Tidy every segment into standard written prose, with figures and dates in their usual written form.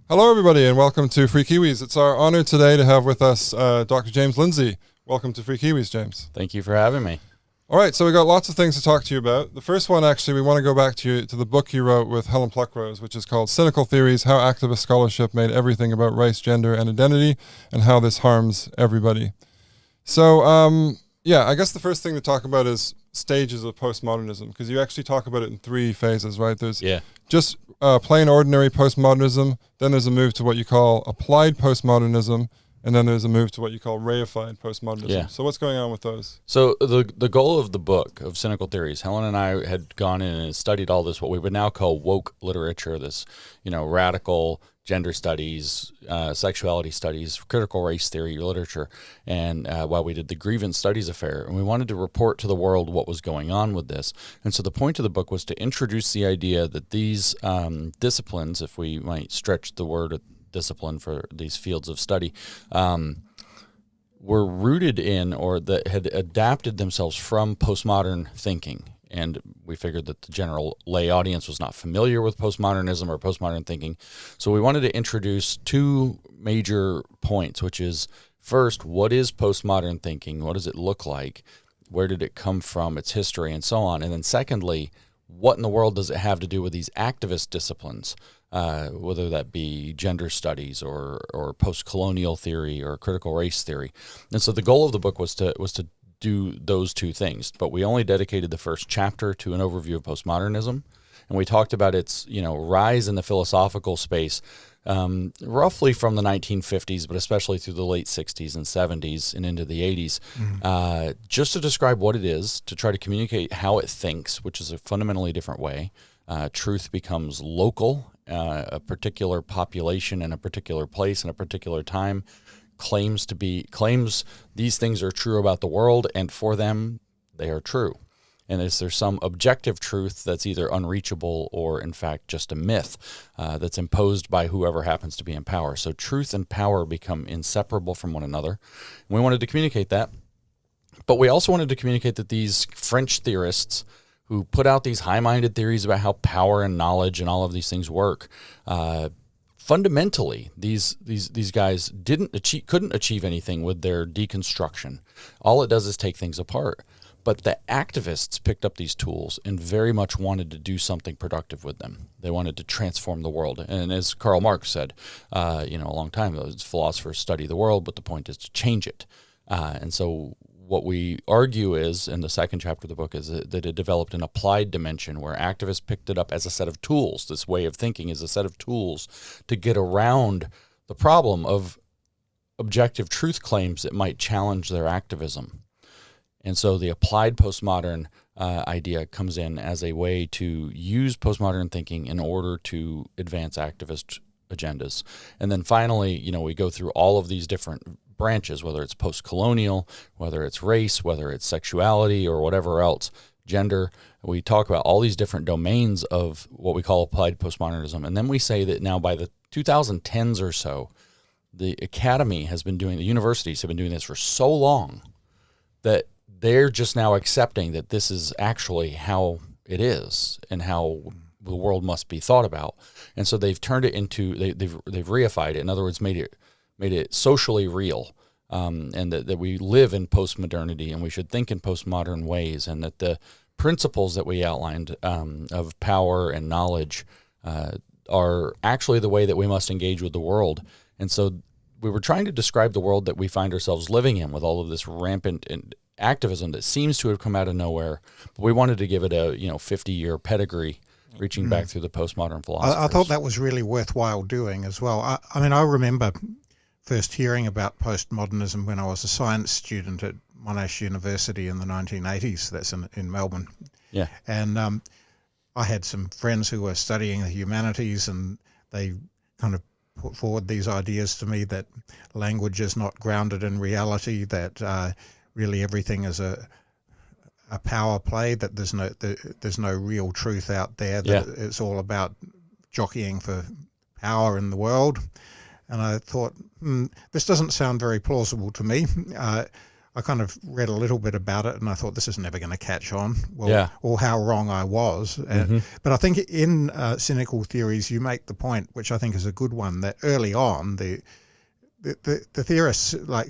Hello, everybody, and welcome to Free Kiwis. It's our honor today to have with us Dr. James Lindsay. Welcome to Free Kiwis, James. Thank you for having me. All right, so we got lots of things to talk to you about. The first one, actually, we want to go back to the book you wrote with Helen Pluckrose, which is called Cynical Theories, How Activist Scholarship Made Everything About Race, Gender, and Identity, and How This Harms Everybody. So, I guess the first thing to talk about is stages of postmodernism, because you actually talk about it in three phases, right? There's just plain ordinary postmodernism, then there's a move to what you call applied postmodernism, and then there's a move to what you call reified postmodernism. Yeah. So what's going on with those? So the goal of the book of Cynical Theories, Helen and I had gone in and studied all this, what we would now call woke literature, this, radical gender studies, sexuality studies, critical race theory literature, and while we did the Grievance Studies Affair, and we wanted to report to the world what was going on with this. And so the point of the book was to introduce the idea that these disciplines, if we might stretch the word discipline for these fields of study, were rooted in or that had adapted themselves from postmodern thinking. And we figured that the general lay audience was not familiar with postmodernism or postmodern thinking. So we wanted to introduce two major points, which is, first, what is postmodern thinking? What does it look like? Where did it come from? Its history, and so on. And then secondly, what in the world does it have to do with these activist disciplines, whether that be gender studies or post-colonial theory or critical race theory? And so the goal of the book was to do those two things, but we only dedicated the first chapter to an overview of postmodernism, and we talked about its rise in the philosophical space roughly from the 1950s, but especially through the late 60s and 70s and into the 80s, just to describe what it is, to try to communicate how it thinks, which is a fundamentally different way. Truth becomes local. A particular population in a particular place in a particular time claims these things are true about the world, and for them they are true. And is there some objective truth that's either unreachable or in fact just a myth that's imposed by whoever happens to be in power? So truth and power become inseparable from one another. And we wanted to communicate that, but we also wanted to communicate that these French theorists who put out these high-minded theories about how power and knowledge and all of these things work, fundamentally, these guys couldn't achieve anything with their deconstruction. All it does is take things apart. But the activists picked up these tools and very much wanted to do something productive with them. They wanted to transform the world. And as Karl Marx said, a long time ago, philosophers study the world, but the point is to change it. And so what we argue is, in the second chapter of the book, is that it developed an applied dimension where activists picked it up as a set of tools. This way of thinking is a set of tools to get around the problem of objective truth claims that might challenge their activism. And so the applied postmodern idea comes in as a way to use postmodern thinking in order to advance activist agendas. And then finally, we go through all of these different branches, whether it's post-colonial, whether it's race, whether it's sexuality or whatever else, gender. We talk about all these different domains of what we call applied postmodernism. And then we say that now by the 2010s or so, the universities have been doing this for so long that they're just now accepting that this is actually how it is and how the world must be thought about. And so they've turned it into, they've reified it. In other words, made it socially real, and that we live in postmodernity and we should think in postmodern ways, and that the principles that we outlined of power and knowledge are actually the way that we must engage with the world. And so we were trying to describe the world that we find ourselves living in with all of this rampant activism that seems to have come out of nowhere, but we wanted to give it a 50-year pedigree reaching back through the postmodern philosophers. I thought that was really worthwhile doing as well. I remember first hearing about postmodernism when I was a science student at Monash University in the 1980s. That's in Melbourne. Yeah. And I had some friends who were studying the humanities, and they kind of put forward these ideas to me that language is not grounded in reality, that really everything is a power play, that there's no real truth out there, that it's all about jockeying for power in the world. And I thought, this doesn't sound very plausible to me. I kind of read a little bit about it, and I thought this is never going to catch on. Well, Yeah. or how wrong I was. But I think in Cynical Theories, you make the point, which I think is a good one, that early on the theorists, like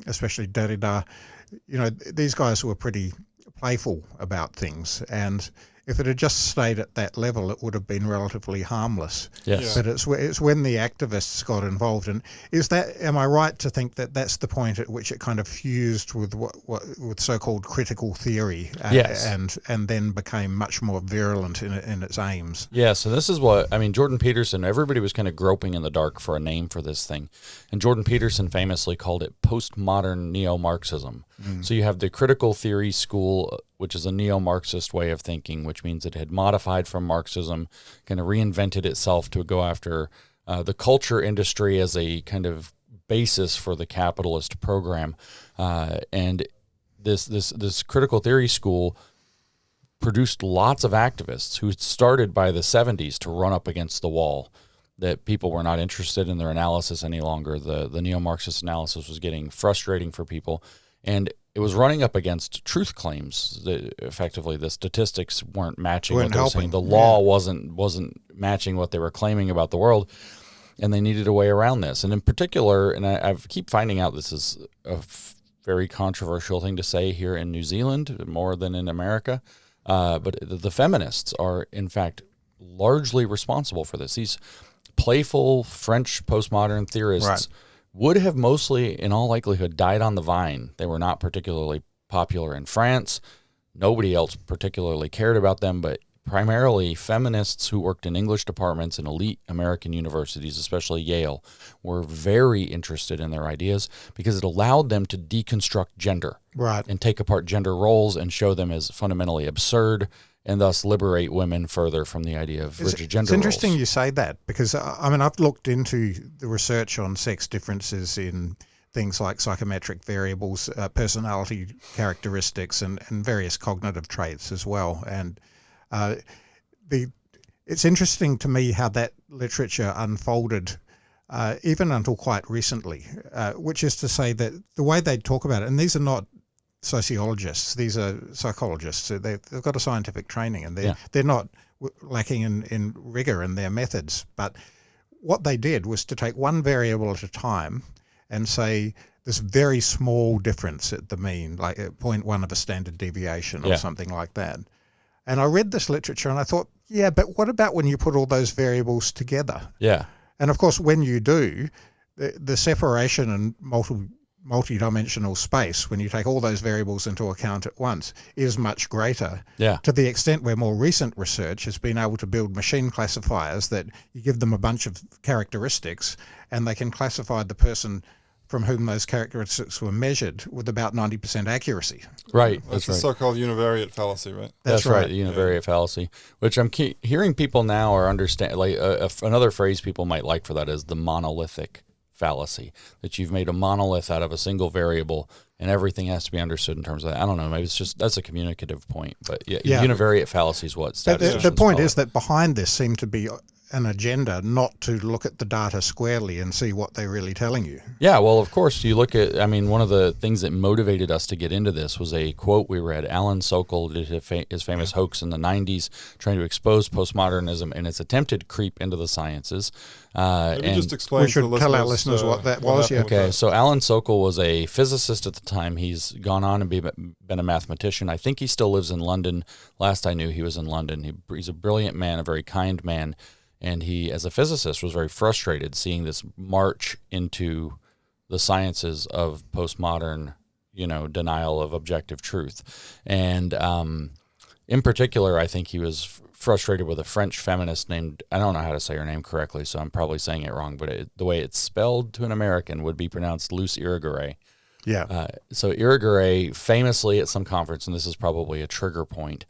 especially Derrida, these guys were pretty playful about things, and if it had just stayed at that level, it would have been relatively harmless. Yes. But it's when the activists got involved, and am I right to think that that's the point at which it kind of fused with with so-called critical theory, Yes. and then became much more virulent in its aims? Yeah, so this is what, I mean, Jordan Peterson, everybody was kind of groping in the dark for a name for this thing. And Jordan Peterson famously called it postmodern neo-Marxism. So you have the critical theory school, which is a neo-Marxist way of thinking, which means it had modified from Marxism, kind of reinvented itself to go after the culture industry as a kind of basis for the capitalist program. And this critical theory school produced lots of activists who started by the 70s to run up against the wall, that people were not interested in their analysis any longer. The neo-Marxist analysis was getting frustrating for people, and it was running up against truth claims. Effectively, the statistics weren't matching what they were saying. The law wasn't matching what they were claiming about the world, and they needed a way around this. And in particular, and I keep finding out this is a very controversial thing to say here in New Zealand, more than in America, but the feminists are, in fact, largely responsible for this. These playful French postmodern theorists would have mostly, in all likelihood, died on the vine. They were not particularly popular in France. Nobody else particularly cared about them, but primarily feminists who worked in English departments in elite American universities, especially Yale, were very interested in their ideas because it allowed them to deconstruct gender and take apart gender roles and show them as fundamentally absurd, and thus liberate women further from the idea of rigid gender roles. It's interesting you say that, because I've looked into the research on sex differences in things like psychometric variables, personality characteristics, and various cognitive traits as well. And it's interesting to me how that literature unfolded even until quite recently, which is to say that the way they talk about it, and these are not sociologists, these are psychologists. So they've got a scientific training, and they're not lacking in rigor in their methods. But what they did was to take one variable at a time and say this very small difference at the mean, like 0.1 of a standard deviation or something like that. And I read this literature and I thought, yeah, but what about when you put all those variables together? Yeah. And of course, when you do, the separation and multi-dimensional space, when you take all those variables into account at once, is much greater. Yeah. To the extent where more recent research has been able to build machine classifiers that you give them a bunch of characteristics and they can classify the person from whom those characteristics were measured with about 90% accuracy. Right. That's the so-called univariate fallacy, right? That's right. The univariate fallacy, which I'm hearing people now are understand. Like another phrase people might like for that is the monolithic fallacy, that you've made a monolith out of a single variable and everything has to be understood in terms of that. I don't know. Maybe it's just, that's a communicative point, but univariate fallacy is what the point is that behind this seemed to be an agenda not to look at the data squarely and see what they're really telling you. Yeah, well, of course, you look at, I mean, one of the things that motivated us to get into this was a quote we read. Alan Sokal did his famous hoax in the 90s, trying to expose postmodernism and its attempted creep into the sciences. Maybe just explain we should tell our listeners what that was. Okay, so Alan Sokal was a physicist at the time. He's gone on and been a mathematician. I think he still lives in London. Last I knew, he was in London. He's a brilliant man, a very kind man. And he, as a physicist, was very frustrated seeing this march into the sciences of postmodern, denial of objective truth. And in particular, I think he was frustrated with a French feminist named, I don't know how to say her name correctly, so I'm probably saying it wrong, but the way it's spelled to an American would be pronounced Luce Irigaray. Yeah. So Irigaray famously at some conference, and this is probably a trigger point,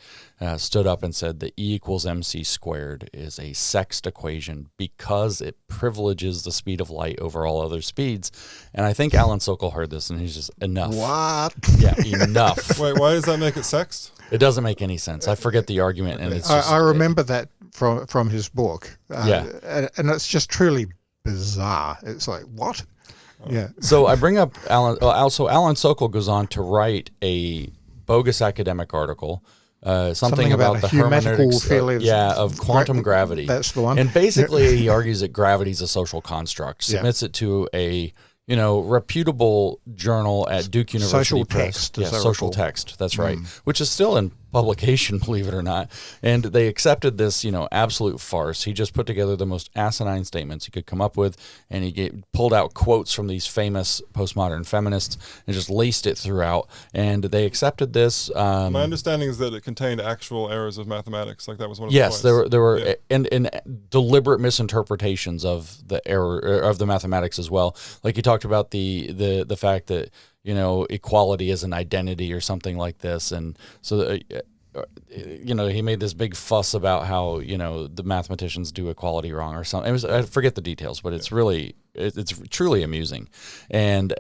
stood up and said that E equals MC squared is a sexed equation because it privileges the speed of light over all other speeds. And I think Alan Sokal heard this and he's just, enough. What? Yeah, enough. Wait, why does that make it sexed? It doesn't make any sense. I forget the argument. And it's just, I remember that from his book. Yeah. And it's just truly bizarre. It's like, what? Yeah. So I bring up Alan. Also, Alan Sokal goes on to write a bogus academic article, something about the hermeneutics of quantum gravity. That's the one. And basically, he argues that gravity is a social construct. Submits it to a reputable journal at Duke University Social Press. text. Social text. That's right. Which is still in publication, believe it or not. And they accepted this, absolute farce. He just put together the most asinine statements he could come up with, and he pulled out quotes from these famous postmodern feminists and just laced it throughout. And they accepted this. My understanding is that it contained actual errors of mathematics. Like that was one of the Yes, points. there were and deliberate misinterpretations of the error of the mathematics as well. Like he talked about the fact that equality is an identity or something like this, and so he made this big fuss about how the mathematicians do equality wrong or something. I forget the details, but it's really it's truly amusing, and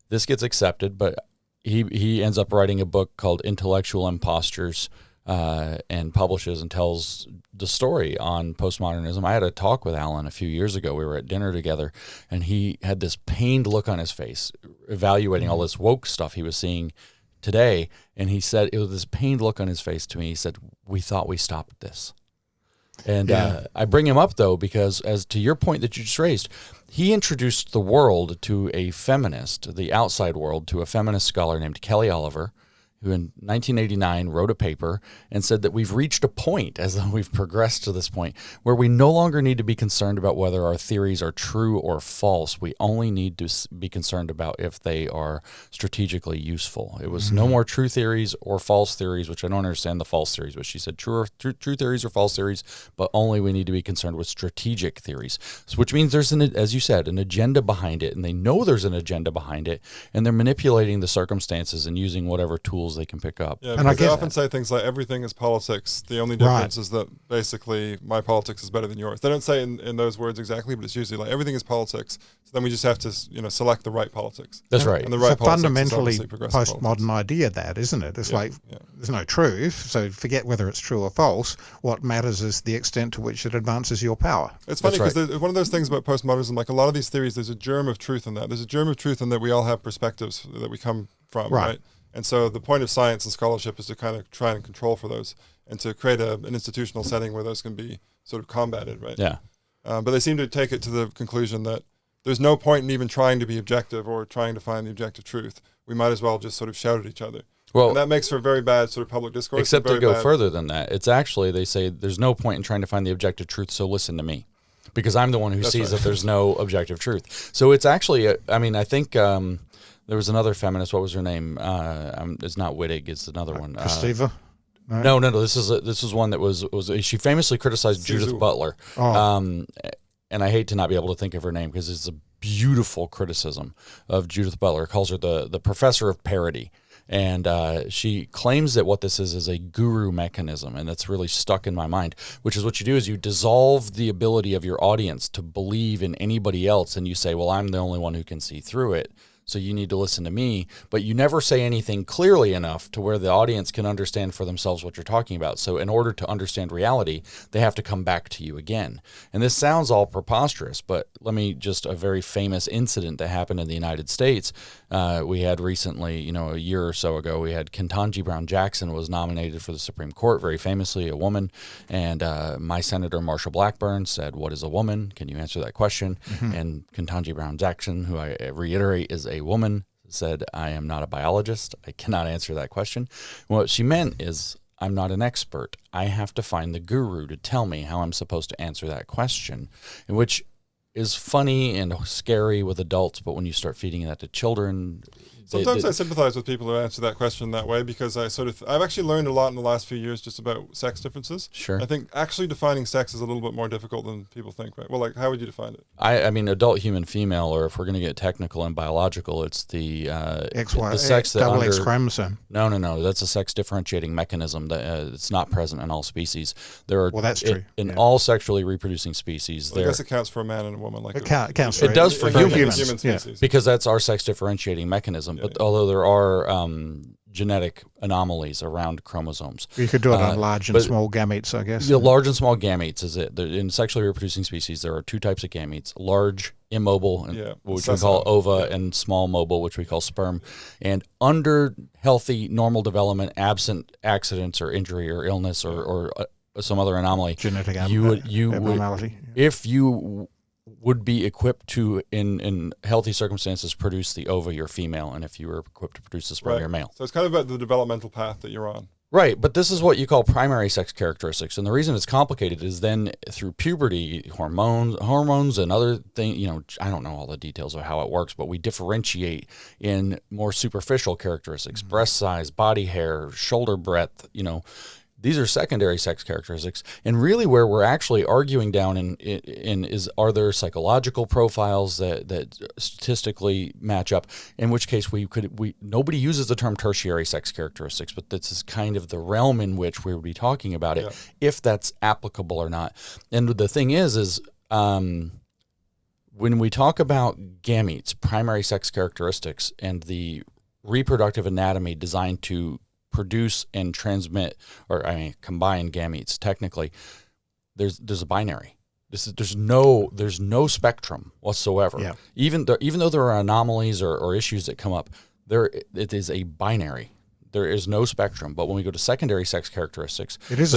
this gets accepted, but he ends up writing a book called Intellectual Impostures. And publishes and tells the story on postmodernism. I had a talk with Alan a few years ago. We were at dinner together, and he had this pained look on his face, evaluating all this woke stuff he was seeing today. And he said, it was this pained look on his face to me. He said, "We thought we stopped this." And I bring him up, though, because as to your point that you just raised, he introduced the world to a feminist, the outside world, to a feminist scholar named Kelly Oliver, who in 1989 wrote a paper and said that we've reached a point, as though we've progressed to this point, where we no longer need to be concerned about whether our theories are true or false. We only need to be concerned about if they are strategically useful. It was no more true theories or false theories, which I don't understand the false theories, but she said true theories or false theories, but only we need to be concerned with strategic theories, which means there's, as you said, an agenda behind it, and they know there's an agenda behind it, and they're manipulating the circumstances and using whatever tools they can pick up. Yeah, and they often say things like everything is politics. The only difference is that basically my politics is better than yours. They don't say in those words exactly, but it's usually like everything is politics. So then we just have to select the right politics. That's right. And the right it's a fundamentally postmodern politics. idea, that isn't it? It's there's no truth, so forget whether it's true or false. What matters is the extent to which it advances your power. It's funny because one of those things about postmodernism, like a lot of these theories, there's a germ of truth in that. There's a germ of truth in that we all have perspectives that we come from, right? And so the point of science and scholarship is to kind of try and control for those and to create an institutional setting where those can be sort of combated, right? Yeah. But they seem to take it to the conclusion that there's no point in even trying to be objective or trying to find the objective truth. We might as well just sort of shout at each other. Well, and that makes for very bad sort of public discourse. Except to go further than that. It's actually, they say, there's no point in trying to find the objective truth, so listen to me. Because I'm the one who sees that there's no objective truth. So it's actually, I think... there was another feminist. What was her name? It's not Wittig. It's another one. Christeva? No. This is one that was she famously criticized Judith Butler. And I hate to not be able to think of her name because it's a beautiful criticism of Judith Butler. Calls her the professor of parody. And she claims that what this is a guru mechanism, and that's really stuck in my mind, which is what you do is you dissolve the ability of your audience to believe in anybody else, and you say, well, I'm the only one who can see through it. So you need to listen to me, but you never say anything clearly enough to where the audience can understand for themselves what you're talking about. So in order to understand reality, they have to come back to you again. And this sounds all preposterous, but a very famous incident that happened in the United States. We had recently, a year or so ago, we had Ketanji Brown Jackson was nominated for the Supreme Court, very famously a woman. And my Senator Marsha Blackburn said, "What is a woman? Can you answer that question?" And Ketanji Brown Jackson, who I reiterate is a woman, said, "I am not a biologist. I cannot answer that question." What she meant is, I'm not an expert. I have to find the guru to tell me how I'm supposed to answer that question, which is funny and scary with adults, but when you start feeding that to children... Sometimes I sympathize with people who answer that question that way because I've actually learned a lot in the last few years just about sex differences. Sure. I think actually defining sex is a little bit more difficult than people think, right? Well, like, how would you define it? I mean, adult human female, or if we're going to get technical and biological, it's the sex that double X chromosome. No. That's a sex differentiating mechanism that it's not present in all species. That's true. In all sexually reproducing species, I guess it counts for a man and a woman. Like it does for humans. Human species. Because that's our sex differentiating mechanism. them. But although there are genetic anomalies around chromosomes. You could do it on large and small gametes, I guess. The large and small gametes is it. In sexually reproducing species, there are two types of gametes: large, immobile, which we call ova, and small, mobile, which we call sperm. And under healthy, normal development, absent accidents or injury or illness or some other anomaly, genetic abnormality, if you would be equipped to, in healthy circumstances, produce the ova, you're female, and if you were equipped to produce the sperm, you're male. So it's kind of about the developmental path that you're on. Right, but this is what you call primary sex characteristics, and the reason it's complicated is then through puberty, hormones and other things, I don't know all the details of how it works, but we differentiate in more superficial characteristics, breast size, body hair, shoulder breadth, These are secondary sex characteristics, and really where we're actually arguing down in is, are there psychological profiles that statistically match up? In which case nobody uses the term tertiary sex characteristics, but this is kind of the realm in which we would be talking about it, if that's applicable or not. And the thing is when we talk about gametes, primary sex characteristics, and the reproductive anatomy designed to produce and transmit, combine gametes. Technically, there's a binary. There's no spectrum whatsoever. Yeah. Even though there are anomalies or issues that come up, it is a binary. There is no spectrum. But when we go to secondary sex characteristics, there is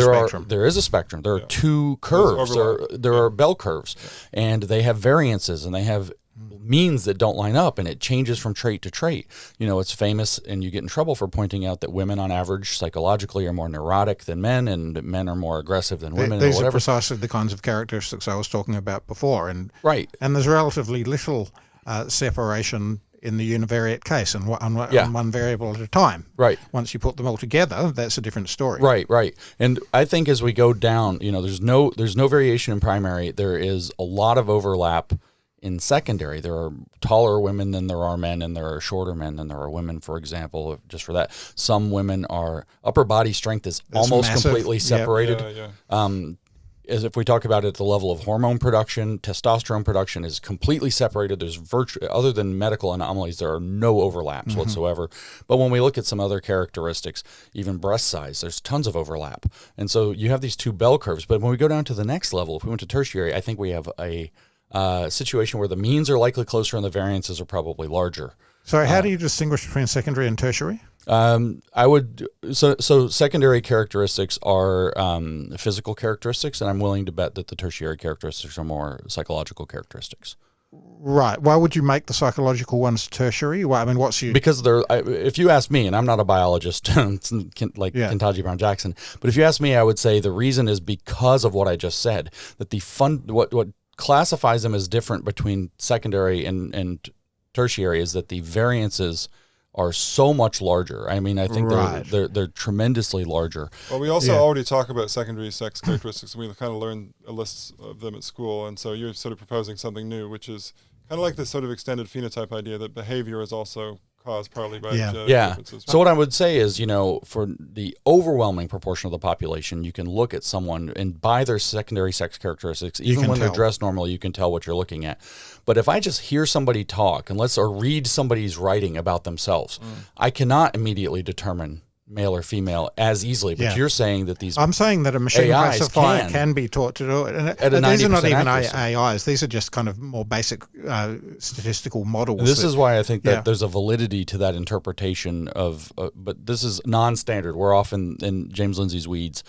a spectrum. There are two curves. There are bell curves, and they have variances, and they have means that don't line up, and it changes from trait to trait. It's famous, and you get in trouble for pointing out that women on average psychologically are more neurotic than men, and men are more aggressive than women. These are precisely the kinds of characteristics I was talking about before. And there's relatively little separation in the univariate case, and on one variable at a time. Right. Once you put them all together, that's a different story. Right. And I think as we go down, there's no variation in primary. There is a lot of overlap in secondary. There are taller women than there are men, and there are shorter men than there are women, for example, just for that. Some women upper body strength is almost massive. Completely separated. As if we talk about it at the level of hormone production, testosterone production is completely separated. There's other than medical anomalies, there are no overlaps whatsoever. But when we look at some other characteristics, even breast size, there's tons of overlap. And so you have these two bell curves. But when we go down to the next level, if we went to tertiary, I think we have a situation where the means are likely closer and the variances are probably larger. So how do you distinguish between secondary and tertiary? So secondary characteristics are physical characteristics, and I'm willing to bet that the tertiary characteristics are more psychological characteristics. Right. Why would you make the psychological ones tertiary? Because if you ask me, and I'm not a biologist like Kentaji Brown Jackson, but if you ask me, I would say the reason is because of what I just said, that what classifies them as different between secondary and tertiary is that the variances are so much larger. I think they're tremendously larger. Well, we also already talk about secondary sex characteristics. We kind of learned a list of them at school, and so you're sort of proposing something new, which is kind of like this sort of extended phenotype idea that behavior is also caused partly by genetic differences. So what I would say is, for the overwhelming proportion of the population, you can look at someone and by their secondary sex characteristics, even when they're dressed normally, you can tell what you're looking at. But if I just hear somebody talk or read somebody's writing about themselves, I cannot immediately determine male or female as easily. But you're saying that I'm saying that a machine classifier can be taught to do it. And these are not even AIs. These are just kind of more basic statistical models. And this is why I think that there's a validity to that interpretation of, but this is non-standard. We're off in James Lindsay's weeds,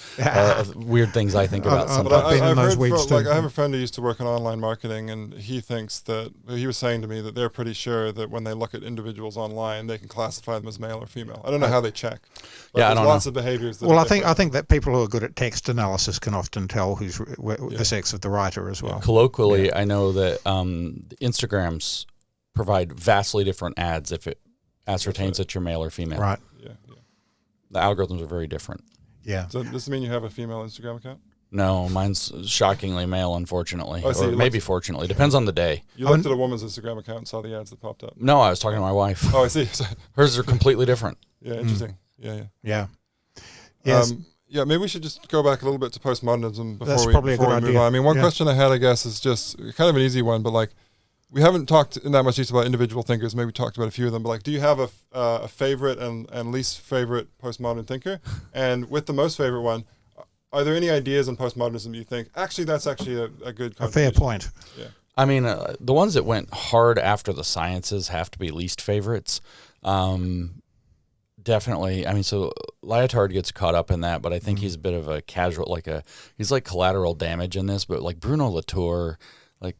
weird things I think about sometimes. I have a friend who used to work in online marketing, and he was saying to me that they're pretty sure that when they look at individuals online, they can classify them as male or female. I don't know how they check. But I don't lots know. of behaviors. I think that people who are good at text analysis can often tell who's the sex of the writer as well. Yeah. Colloquially, I know that Instagrams provide vastly different ads if it ascertains that you're male or female. Right. Yeah. The algorithms are very different. Yeah. So does this mean you have a female Instagram account? No, mine's shockingly male, unfortunately, or maybe fortunately. Depends on the day. You looked at a woman's Instagram account and saw the ads that popped up. No, I was talking to my wife. Oh, I see. Hers are completely different. Yeah, interesting. Yeah. Yes. Maybe we should just go back a little bit to postmodernism before That's we probably move a good idea. on. One question I had, I guess, is just kind of an easy one, but we haven't talked in that much detail about individual thinkers. Maybe we talked about a few of them, but like, do you have a favorite and least favorite postmodern thinker? And with the most favorite one, are there any ideas in postmodernism you think actually that's actually a good a fair point? Yeah. I mean, the ones that went hard after the sciences have to be least favorites. Definitely. I mean, so Lyotard gets caught up in that, but I think he's a bit of a casual, he's like collateral damage in this, but like Bruno Latour, like,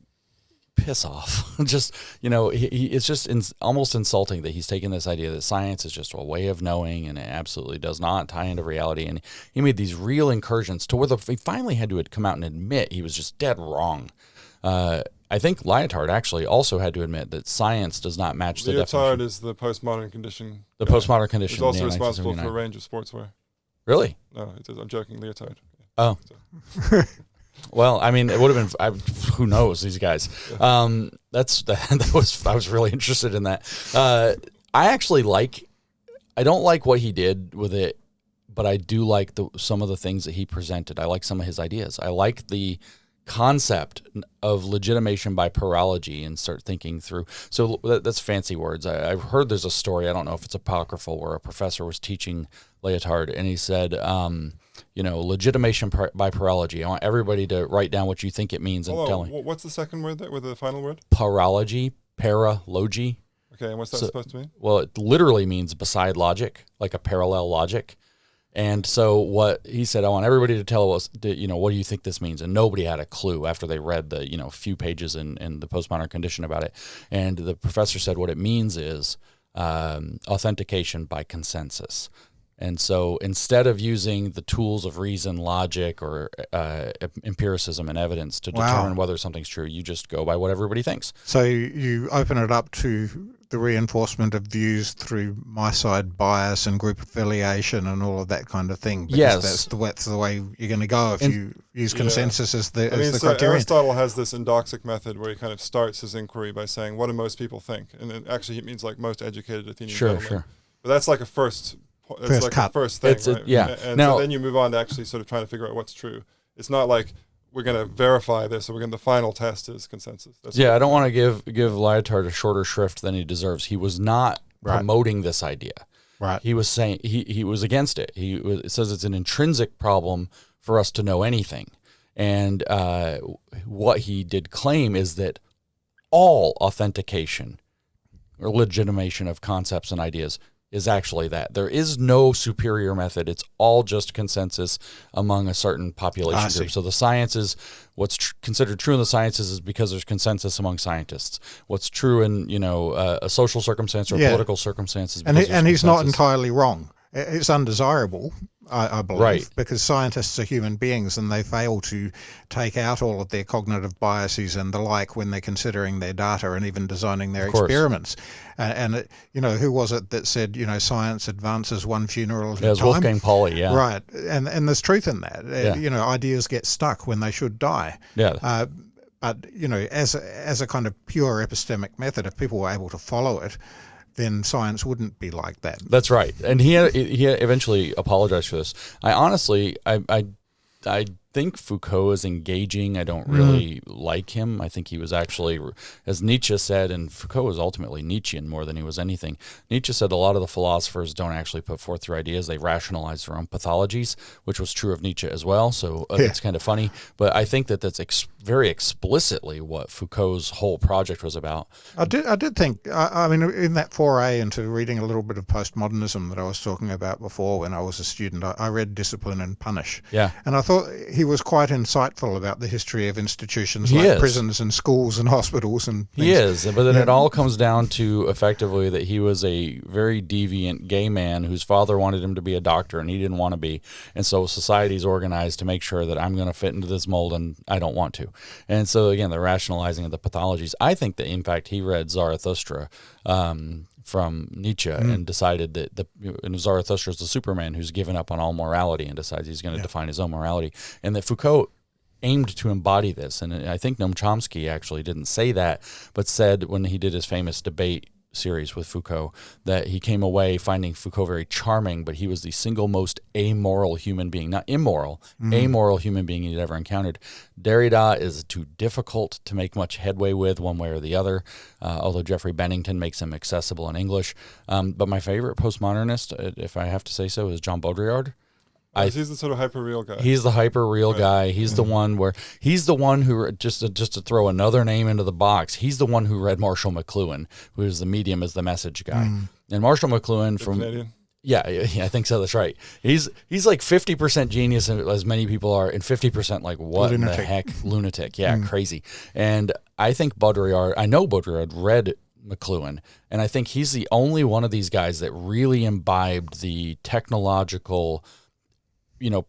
piss off. Just, it's just almost insulting that he's taken this idea that science is just a way of knowing and it absolutely does not tie into reality. And he made these real incursions to where he finally had to come out and admit he was just dead wrong. I think Lyotard actually also had to admit that science does not match the definition. Lyotard is the postmodern condition. The postmodern condition. He's also responsible for a range of sportswear. Really? No, I'm joking. Lyotard. Oh. So. Well, I mean, it would have been. Who knows these guys? I was really interested in that. I don't like what he did with it, but I do like some of the things that he presented. I like some of his ideas. I like the concept of legitimation by paralogy and start thinking through. So that's fancy words. I've heard there's a story, I don't know if it's apocryphal, where a professor was teaching Lyotard and he said, legitimation by paralogy. I want everybody to write down what you think it means and tell me. What's the second word there with the final word? Paralogy, paralogy. Okay, and what's that supposed to mean? Well, it literally means beside logic, like a parallel logic. And so what he said, I want everybody to tell us, what do you think this means? And nobody had a clue after they read the, few pages in the postmodern condition about it. And the professor said what it means is authentication by consensus. And so instead of using the tools of reason, logic, or empiricism and evidence to determine whether something's true, you just go by what everybody thinks. So you open it up to the reinforcement of views through my side bias and group affiliation and all of that kind of thing. Because yes. that's the way you're going to go if you use consensus as the criterion. Aristotle has this endoxic method where he kind of starts his inquiry by saying, what do most people think? And it actually means like most educated Athenian gentlemen. Sure. But that's like a first thing, right? Yeah. And now, so then you move on to actually sort of trying to figure out what's true. It's not like we're going to verify this, or the final test is consensus. I don't want to give Lyotard a shorter shrift than he deserves. He was not promoting this idea. Right. He was saying he was against it. It says it's an intrinsic problem for us to know anything. And what he did claim is that all authentication or legitimation of concepts and ideas is actually that. There is no superior method. It's all just consensus among a certain population group. So the sciences, what's considered true in the sciences is because there's consensus among scientists. What's true in, a social circumstance or political circumstances. And he's not entirely wrong. It's undesirable, I believe, because scientists are human beings and they fail to take out all of their cognitive biases and the like when they're considering their data and even designing their experiments. Who was it that said, science advances one funeral at a time? It was Wolfgang Pauli, yeah. Right, and there's truth in that. Ideas get stuck when they should die. Yeah. But as a kind of pure epistemic method, if people were able to follow it, then science wouldn't be like that. That's right. And he eventually apologized for this. I honestly think Foucault is engaging. I don't really like him. I think he was actually, as Nietzsche said, and Foucault was ultimately Nietzschean more than he was anything. Nietzsche said a lot of the philosophers don't actually put forth their ideas. They rationalize their own pathologies, which was true of Nietzsche as well. So it's kind of funny. But I think that's very explicitly what Foucault's whole project was about. I did think, in that foray into reading a little bit of postmodernism that I was talking about before when I was a student, I read Discipline and Punish. Yeah. And I thought he was quite insightful about the history of institutions like prisons and schools and hospitals and things. He is, but then it all comes down to effectively that he was a very deviant gay man whose father wanted him to be a doctor and he didn't want to be. And so society's organized to make sure that I'm going to fit into this mold and I don't want to. And so again, the rationalizing of the pathologies. I think that in fact he read Zarathustra from Nietzsche and decided that Zarathustra is the Superman who's given up on all morality and decides he's going to define his own morality. And that Foucault aimed to embody this. And I think Noam Chomsky actually didn't say that, but said when he did his famous debate series with Foucault, that he came away finding Foucault very charming, but he was the single most amoral human being, not immoral, amoral human being he'd ever encountered. Derrida is too difficult to make much headway with one way or the other, although Jeffrey Bennington makes him accessible in English. But my favorite postmodernist, if I have to say so, is Jean Baudrillard. He's the sort of hyper real guy. He's the hyper real guy. He's the one who just to throw another name into the box. He's the one who read Marshall McLuhan, who is the medium as the message guy. And Marshall McLuhan from Canadian. Yeah, I think so. That's right. He's like 50% genius, as many people are, and 50% like what in the heck, lunatic. Yeah, crazy. And I think I know Baudrillard read McLuhan, and I think he's the only one of these guys that really imbibed the technological,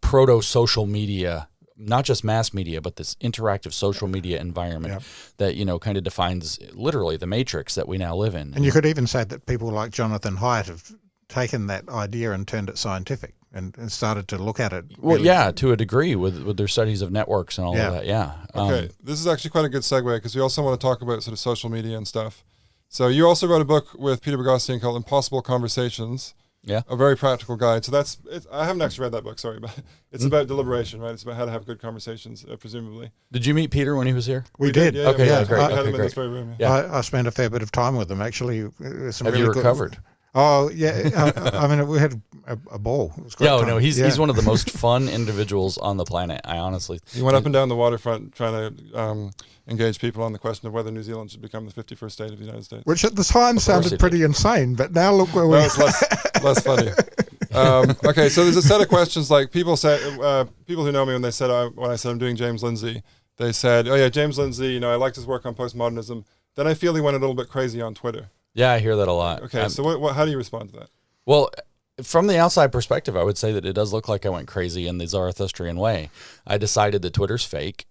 proto-social media, not just mass media, but this interactive social media environment that, kind of defines literally the matrix that we now live in. And you could even say that people like Jonathan Haidt have taken that idea and turned it scientific and started to look at it. Well, to a degree with their studies of networks and all of that. Yeah. Okay. This is actually quite a good segue because we also want to talk about sort of social media and stuff. So you also wrote a book with Peter Boghossian called Impossible Conversations. Yeah. A very practical guide. So I haven't actually read that book, sorry, but it's about deliberation, right? It's about how to have good conversations, presumably. Did you meet Peter when he was here? We did. Yeah, okay, yeah, great. We had him in this very room. Yeah. I spent a fair bit of time with him, actually. Have you recovered? Oh, yeah. I mean, we had a ball. It was great time. No, he's one of the most fun individuals on the planet. I honestly. He went up and down the waterfront trying to engage people on the question of whether New Zealand should become the 51st state of the United States. Which at the time sounded pretty insane, but now look where we are. It's less funny. Okay, so there's a set of questions like people who know me when I said I'm doing James Lindsay, they said, oh yeah, James Lindsay, I liked his work on postmodernism. Then I feel he went a little bit crazy on Twitter. Yeah, I hear that a lot. Okay, so how do you respond to that? Well, from the outside perspective, I would say that it does look like I went crazy in the Zarathustrian way. I decided that Twitter's fake.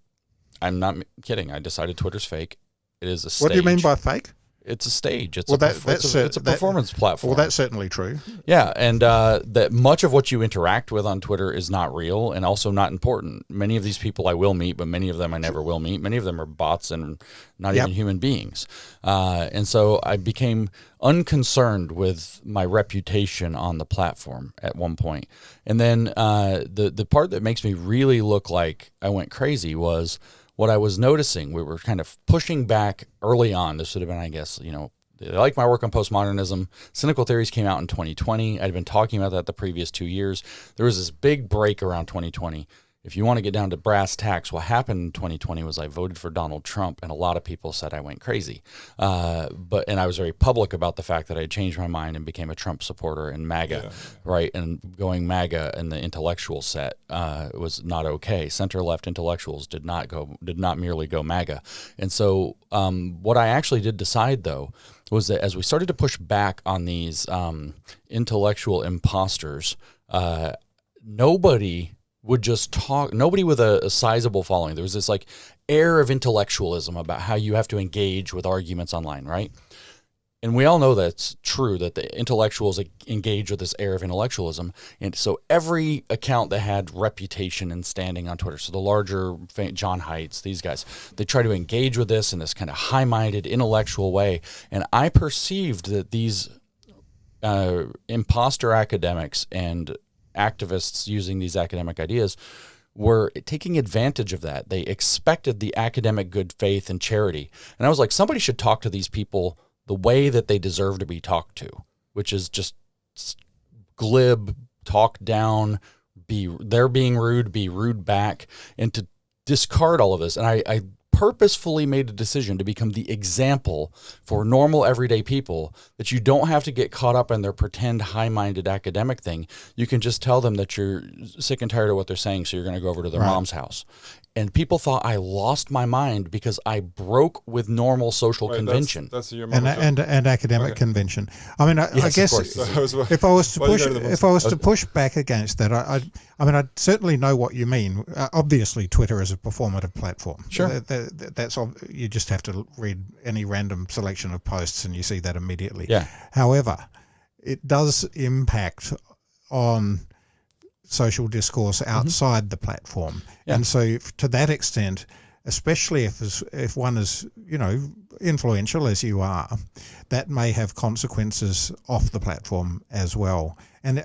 I'm not kidding. I decided Twitter's fake. It is a stage. What do you mean by fake? It's a stage. It's a performance platform. Well, that's certainly true. Yeah, and that much of what you interact with on Twitter is not real and also not important. Many of these people I will meet, but many of them I never will meet. Many of them are bots and not even human beings. And so I became unconcerned with my reputation on the platform at one point. And then the part that makes me really look like I went crazy was what I was noticing. We were kind of pushing back early on. This would have been, I guess, I like my work on postmodernism. Cynical Theories came out in 2020. I'd been talking about that the previous 2 years. There was this big break around 2020. If you want to get down to brass tacks, what happened in 2020 was I voted for Donald Trump, and a lot of people said I went crazy. And I was very public about the fact that I changed my mind and became a Trump supporter and MAGA, right? And going MAGA in the intellectual set was not okay. Center-left intellectuals did not merely go MAGA. And so what I actually did decide, though, was that as we started to push back on these intellectual imposters, nobody would just talk. Nobody with a sizable following. There was this like air of intellectualism about how you have to engage with arguments online, right? And we all know that's true, that the intellectuals engage with this air of intellectualism. And so every account that had reputation and standing on Twitter, so the larger John Haidt, these guys, they try to engage with this in this kind of high-minded, intellectual way. And I perceived that these imposter academics and activists using these academic ideas were taking advantage of that. They expected the academic good faith and charity. And I was like, somebody should talk to these people the way that they deserve to be talked to, which is just glib, talk down, they're being rude, be rude back, and to discard all of this. And I purposefully made a decision to become the example for normal everyday people, that you don't have to get caught up in their pretend high-minded academic thing. You can just tell them that you're sick and tired of what they're saying, so you're going to go over to their mom's house. And people thought I lost my mind because I broke with normal social convention. That's your and academic convention. I mean, I guess if I was to push back against that, I certainly know what you mean. Obviously, Twitter is a performative platform. Sure, that's you just have to read any random selection of posts and you see that immediately. Yeah. However, it does impact on social discourse outside the platform. And so to that extent, especially if one is, influential as you are, that may have consequences off the platform as well. And,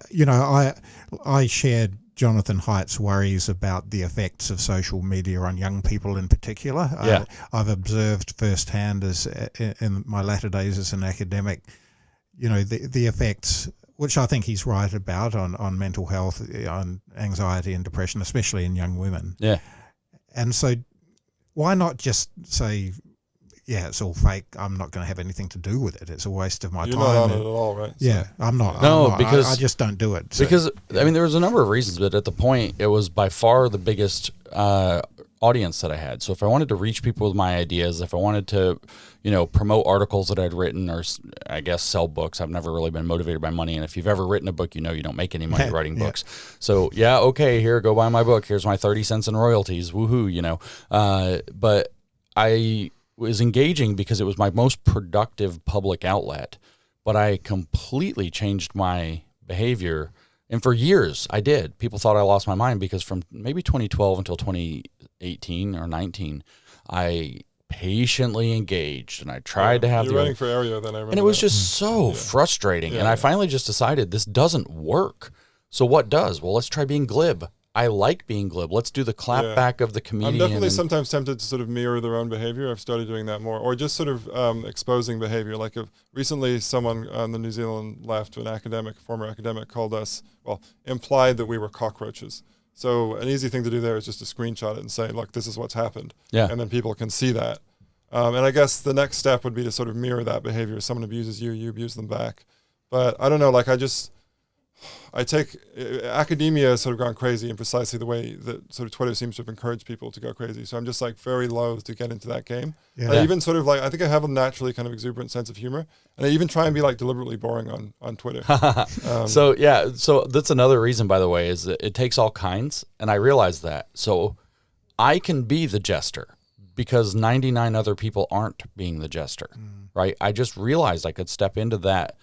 I shared Jonathan Haidt's worries about the effects of social media on young people in particular. Yeah. I've observed firsthand in my latter days as an academic, the effects, which I think he's right about, on mental health, on anxiety and depression, especially in young women. Yeah. And so why not just say, yeah, it's all fake, I'm not going to have anything to do with it, it's a waste of my time. You're not on it at all, right? Yeah, I'm not. No, because I just don't do it. So. Because, I mean, there was a number of reasons, but at the point, it was by far the biggest audience that I had. So if I wanted to reach people with my ideas, if I wanted to, promote articles that I'd written, or I guess sell books, I've never really been motivated by money. And if you've ever written a book, you don't make any money writing books. So okay, here, go buy my book. Here's my 30 cents in royalties. Woohoo, But I was engaging because it was my most productive public outlet, but I completely changed my behavior. And for years I did. People thought I lost my mind because from maybe 2012 until 2018 or 19, I patiently engaged and I tried to have You're writing for Aereo then, I remember. and it was that. just so frustrating. And I finally just decided this doesn't work. So what does? Well, let's try being glib. I like being glib. Let's do the clap back of the comedian. I'm definitely sometimes tempted to sort of mirror their own behavior. I've started doing that more, or just sort of exposing behavior. Like recently someone on the New Zealand left, former academic, called us, implied that we were cockroaches. So an easy thing to do there is just to screenshot it and say, look, this is what's happened. Yeah. And then people can see that. And I guess the next step would be to sort of mirror that behavior. If someone abuses you, you abuse them back. But I don't know, academia has sort of gone crazy in precisely the way that sort of Twitter seems to have encouraged people to go crazy. So I'm just very loath to get into that game. Yeah. I even sort of I think I have a naturally kind of exuberant sense of humor, and I even try and be deliberately boring on Twitter. So that's another reason, by the way, is that it takes all kinds, and I realize that. So I can be the jester because 99 other people aren't being the jester, right? I just realized I could step into that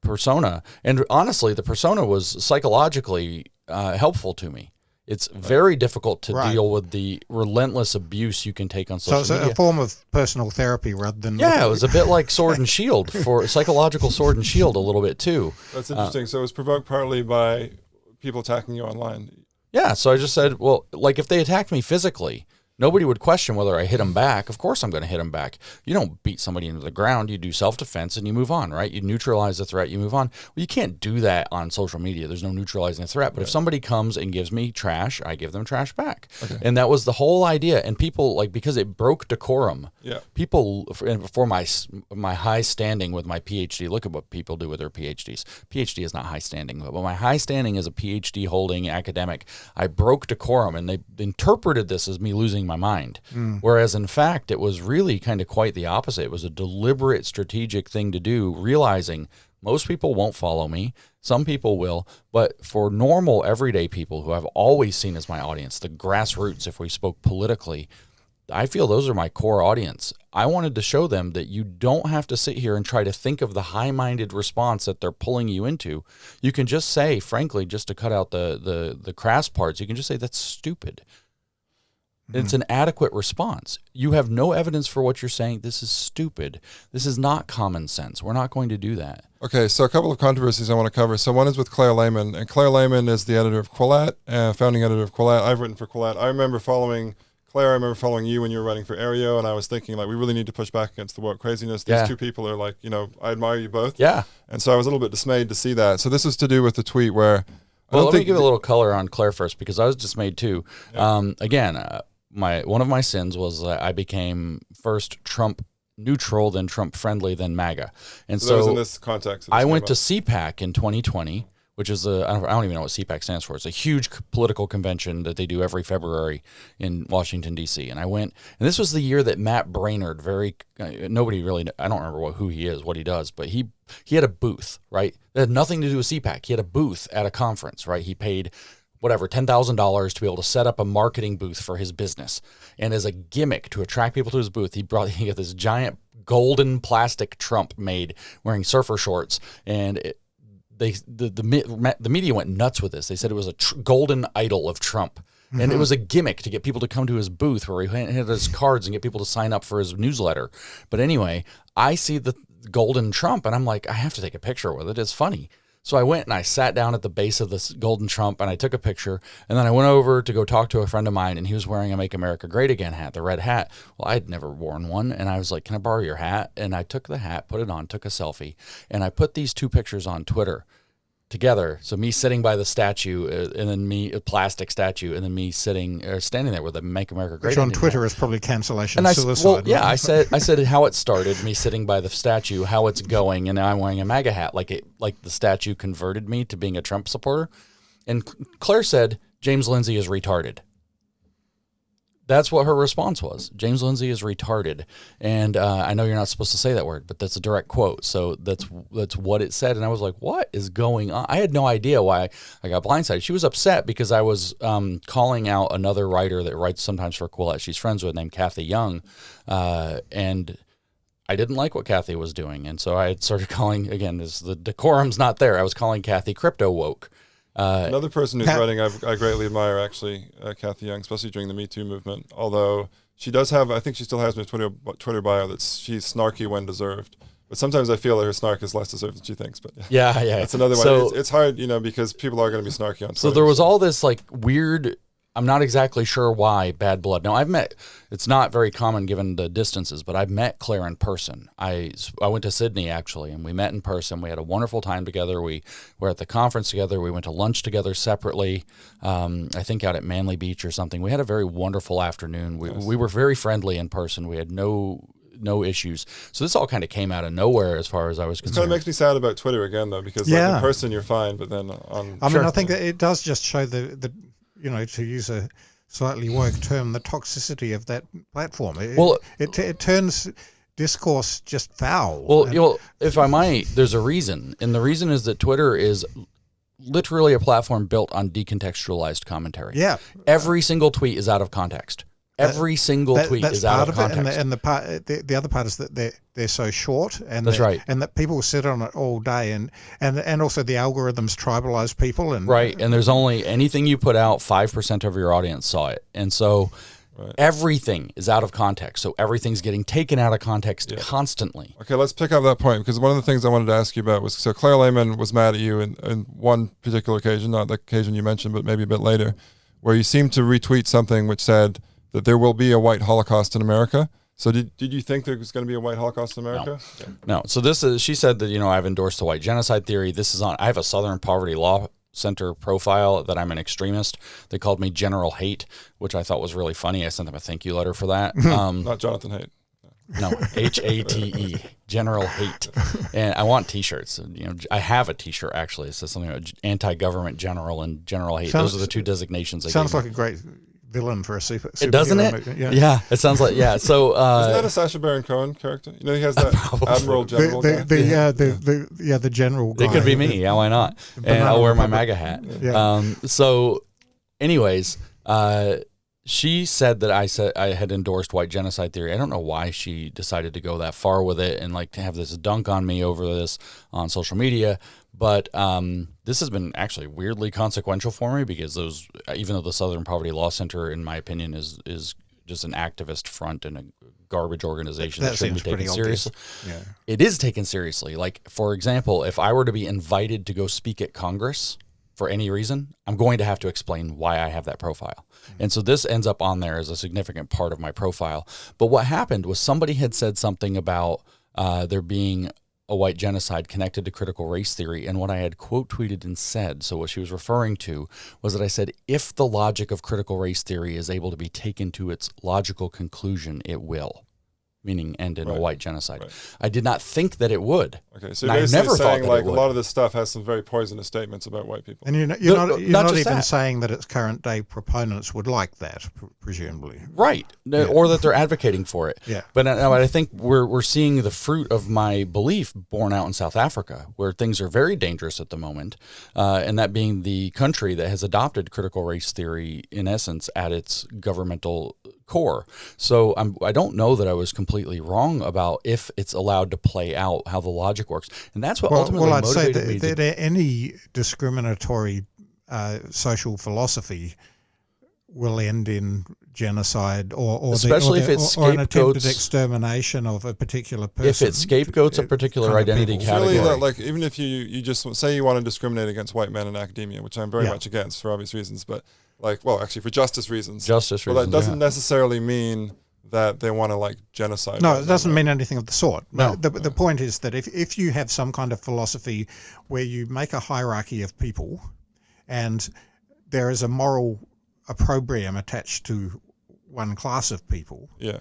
persona, and honestly the persona was psychologically helpful to me. It's very difficult to deal with the relentless abuse you can take on social media. So it's a form of personal therapy rather than... Yeah, it was a bit like Sword and Shield, for psychological Sword and Shield a little bit too. That's interesting. So it was provoked partly by people attacking you online. Yeah, so I just said, well, if they attacked me physically, nobody would question whether I hit them back. Of course I'm going to hit them back. You don't beat somebody into the ground. You do self-defense and you move on, right? You neutralize the threat, you move on. Well, you can't do that on social media. There's no neutralizing a threat. But if somebody comes and gives me trash, I give them trash back. Okay. And that was the whole idea. And people, because it broke decorum, people, for my high standing with my PhD, look at what people do with their PhDs. PhD is not high standing, but my high standing as a PhD holding academic, I broke decorum, and they interpreted this as me losing my mind. Whereas in fact, it was really kind of quite the opposite. It was a deliberate, strategic thing to do, realizing most people won't follow me. Some people will, but for normal, everyday people who I've always seen as my audience, the grassroots, if we spoke politically, I feel those are my core audience. I wanted to show them that you don't have to sit here and try to think of the high-minded response that they're pulling you into. You can just say, frankly, just to cut out the crass parts, you can just say, that's stupid. It's an adequate response. You have no evidence for what you're saying. This is stupid. This is not common sense. We're not going to do that. Okay, so a couple of controversies I want to cover. So one is with Claire Lehman, and Claire Lehman is the editor of Quillette, founding editor of Quillette. I've written for Quillette. I remember following Claire. I remember following you when you were writing for Aereo, and I was thinking, we really need to push back against the woke craziness. These two people are I admire you both. Yeah. And so I was a little bit dismayed to see that. So this is to do with the tweet where... Well, let me give a little color on Claire first, because I was dismayed too. Yeah. One of my sins was that I became first Trump neutral, then Trump friendly, then MAGA. And so that was in this context. I went to CPAC in 2020, which is I don't even know what CPAC stands for. It's a huge political convention that they do every February in Washington, D.C. And I went, and this was the year that Matt Braynard, nobody really, I don't remember who he is, what he does, but he had a booth, right? That had nothing to do with CPAC. He had a booth at a conference, right? He paid $10,000 to be able to set up a marketing booth for his business. And as a gimmick to attract people to his booth, he got this giant golden plastic Trump made wearing surfer shorts. And the media went nuts with this. They said it was a golden idol of Trump. And it was a gimmick to get people to come to his booth where he had his cards and get people to sign up for his newsletter. But anyway, I see the golden Trump and I'm like, I have to take a picture with it. It's funny. So I went and I sat down at the base of this golden Trump and I took a picture. And then I went over to go talk to a friend of mine and he was wearing a Make America Great Again hat, the red hat. Well, I'd never worn one. And I was like, can I borrow your hat? And I took the hat, put it on, took a selfie. And I put these two pictures on Twitter together. So me sitting by the statue and then me, a plastic statue, and then me sitting or standing there with a Make America Great. Which on Twitter is probably cancellation and suicide. Well, yeah, I said how it started, me sitting by the statue, how it's going, and now I'm wearing a MAGA hat. Like the statue converted me to being a Trump supporter. And Claire said, James Lindsay is retarded. That's what her response was. James Lindsay is retarded. And I know you're not supposed to say that word, but that's a direct quote. So that's what it said. And I was like, what is going on? I had no idea why I got blindsided. She was upset because I was calling out another writer that writes sometimes for Quillette she's friends with named Kathy Young. And I didn't like what Kathy was doing. And so I had started calling, again, the decorum's not there. I was calling Kathy crypto woke. Another person who's writing I greatly admire, actually, Kathy Young, especially during the Me Too movement. Although she does have, I think she still has in her Twitter bio that she's snarky when deserved. But sometimes I feel that her snark is less deserved than she thinks. But yeah. That's another one. So, it's hard, because people are going to be snarky on Twitter. So there was all this like weird, I'm not exactly sure why, bad blood. Now it's not very common given the distances, but I've met Claire in person. I went to Sydney actually, and we met in person. We had a wonderful time together. We were at the conference together. We went to lunch together separately, I think out at Manly Beach or something. We had a very wonderful afternoon. We were very friendly in person. We had no issues. So this all kind of came out of nowhere as far as I was concerned. It kind of makes me sad about Twitter again, though, because like, in person you're fine, but then on... I mean, I think that it does just show the to use a slightly woke term, the toxicity of that platform. It turns discourse just foul. Well, if I might, there's a reason. And the reason is that Twitter is literally a platform built on decontextualized commentary. Yeah. Every single tweet is out of context. Every single tweet is out of context. And the other part is that they're so short, and that's right, and that people sit on it all day, and also the algorithms tribalize people, and right. And there's only anything you put out, 5% of your audience saw it, and so everything is out of context. So everything's getting taken out of context constantly. Okay, let's pick up that point, because one of the things I wanted to ask you about was, so Claire Lehman was mad at you in one particular occasion, not the occasion you mentioned, but maybe a bit later, where you seemed to retweet something which said that there will be a white Holocaust in America. So did you think there was going to be a white Holocaust in America? No. So she said that, I've endorsed the white genocide theory. I have a Southern Poverty Law Center profile that I'm an extremist. They called me General Hate, which I thought was really funny. I sent them a thank you letter for that. Not Jonathan Haidt. No, Hate, General Hate. And I want T-shirts. I have a T-shirt actually. It says something about anti-government general and General Hate. Those are the two designations. Sounds like a great villain for a superhero. Doesn't it? Movie. Yeah, it sounds like, yeah. So isn't that a Sacha Baron Cohen character? He has that Admiral General guy. The general guy. It could be me. Yeah, why not? And I'll wear my MAGA hat. Yeah. So anyways, she said that I had endorsed white genocide theory. I don't know why she decided to go that far with it and like to have this dunk on me over this on social media. But this has been actually weirdly consequential for me, because even though the Southern Poverty Law Center, in my opinion, is just an activist front and a garbage organization that shouldn't be taken seriously. Yeah. It is taken seriously. Like, for example, if I were to be invited to go speak at Congress for any reason, I'm going to have to explain why I have that profile. And so this ends up on there as a significant part of my profile. But what happened was somebody had said something about there being a white genocide connected to critical race theory. And what I had quote tweeted and said, so what she was referring to was that I said, if the logic of critical race theory is able to be taken to its logical conclusion, it will. Meaning end in a white genocide. Right. I did not think that it would. Okay, so you're basically saying like a lot of this stuff has some very poisonous statements about white people. And you're not even saying that its current day proponents would like that, presumably. Right, or that they're advocating for it. Yeah. But I think we're seeing the fruit of my belief borne out in South Africa, where things are very dangerous at the moment, and that being the country that has adopted critical race theory, in essence, at its governmental core. So I don't know that I was completely wrong about if it's allowed to play out how the logic works, and that's what ultimately motivated me. I'd say that any discriminatory social philosophy will end in genocide or Especially if it or an attempted scapegoats- extermination of a particular person. If it scapegoats a particular kind of identity people. category. Surely, that, like, even if you just say you want to discriminate against white men in academia, which I'm very Yeah. much against for obvious reasons, but like, well, actually for justice reasons. Justice Well, reasons. that doesn't necessarily mean that they want to like genocide. No, white it men, doesn't right? mean anything of the sort. No. The point is that if you have some kind of philosophy where you make a hierarchy of people and there is a moral opprobrium attached to one class of people, Yeah.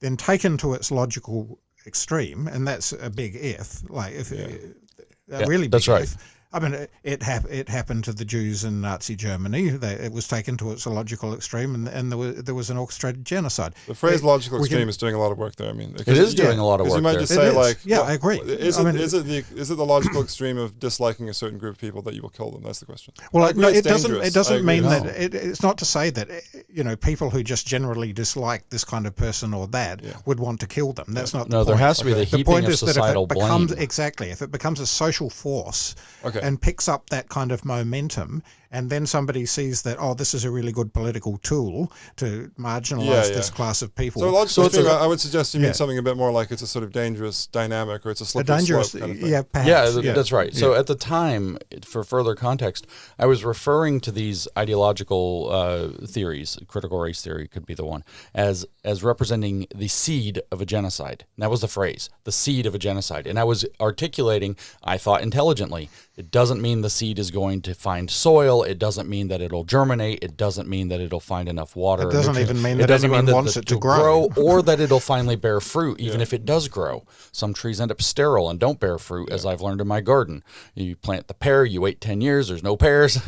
then taken to its logical extreme, and that's a big if, like if a really big that's right. if. I mean, it happened to the Jews in Nazi Germany. It was taken to its logical extreme, and there was an orchestrated genocide. The phrase logical we extreme can- is doing a lot of work there. I mean, It is doing a lot of because work you might there. just It say is. like, Yeah, well, I agree. Is I it mean- is it the logical extreme of disliking a certain group of people that you will kill them? That's the question. Well, I agree no, it's it doesn't. dangerous. It doesn't I agree mean it's- that. It's not to say that people who just generally dislike this kind of person or that would want to kill them. That's not. No, the there point. has to be the heaping point of is that societal if it becomes blame. if it becomes a social force Okay. and picks up that kind of momentum, and then somebody sees that this is a really good political tool to marginalize this class of people. So logical it's extreme, a- I would suggest you mean Yeah. something a bit more like it's a sort of dangerous dynamic, or it's a a slippery dangerous, slope kind of thing. yeah, perhaps, Yeah, that's right. So at the time, for further context, I was referring to these ideological theories. Critical race theory could be the one, as representing the seed of a genocide. And that was the phrase, the seed of a genocide. And I was articulating, I thought intelligently, it doesn't mean the seed is going to find soil. It doesn't mean that it'll germinate. It doesn't mean that it'll find enough water. It or doesn't nutrients. even mean It that doesn't anyone mean wants that it to grow. or that it'll finally bear fruit, even if it does grow. Some trees end up sterile and don't bear fruit, as I've learned in my garden. You plant the pear, you wait 10 years, there's no pears.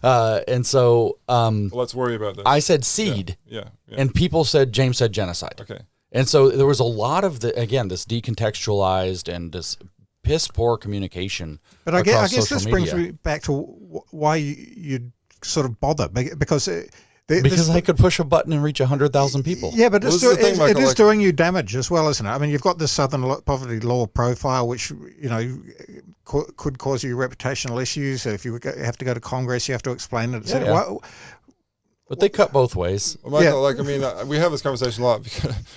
And so Well, let's worry about this. I said seed, yeah. and people said, James said genocide. Okay. And so there was a lot of this decontextualized and this piss poor communication. But I guess social this brings media. me back to why you'd sort of bother, because Because I could push a button and reach 100,000 people. Yeah, but Well, it's this is the thing, it Michael, is like- doing you damage as well, isn't it? I mean, you've got the Southern Poverty Law profile, which could cause you reputational issues. If you have to go to Congress, you have to explain it. Yeah. Well, But they cut both ways. Well, Michael, Yeah. like, I mean, we have this conversation a lot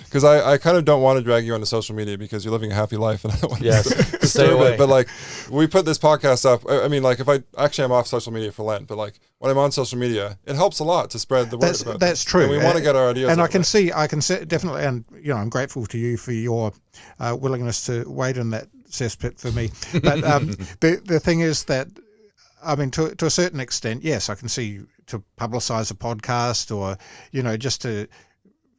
because I kind of don't want to drag you onto social media because you're living a happy life and I don't want Yes, to stay disturb away. it. But like, we put this podcast up. I mean, like, if I'm off social media for Lent, but like when I'm on social media, it helps a lot to spread the word about that's this. true. And we want to get our ideas. and I out can there. see definitely, and I'm grateful to you for your willingness to wade in that cesspit for me. But the thing is that, I mean, to a certain extent, yes, I can see to publicize a podcast or, just to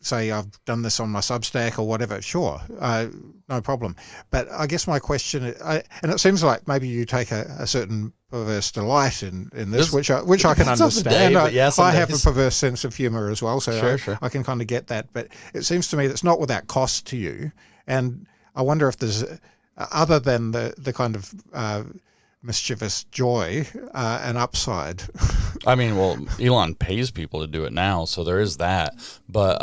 say I've done this on my Substack or whatever, sure, no problem. But I guess my question, and it seems like maybe you take a certain perverse delight in this, which I can depends on the day, understand. but yeah, some I have a days. perverse sense of humor as well, so Sure. I can kind of get that. But it seems to me that's not without cost to you. And I wonder if there's, other than the kind of mischievous joy, an upside. I mean, well, Elon pays people to do it now, so there is that. But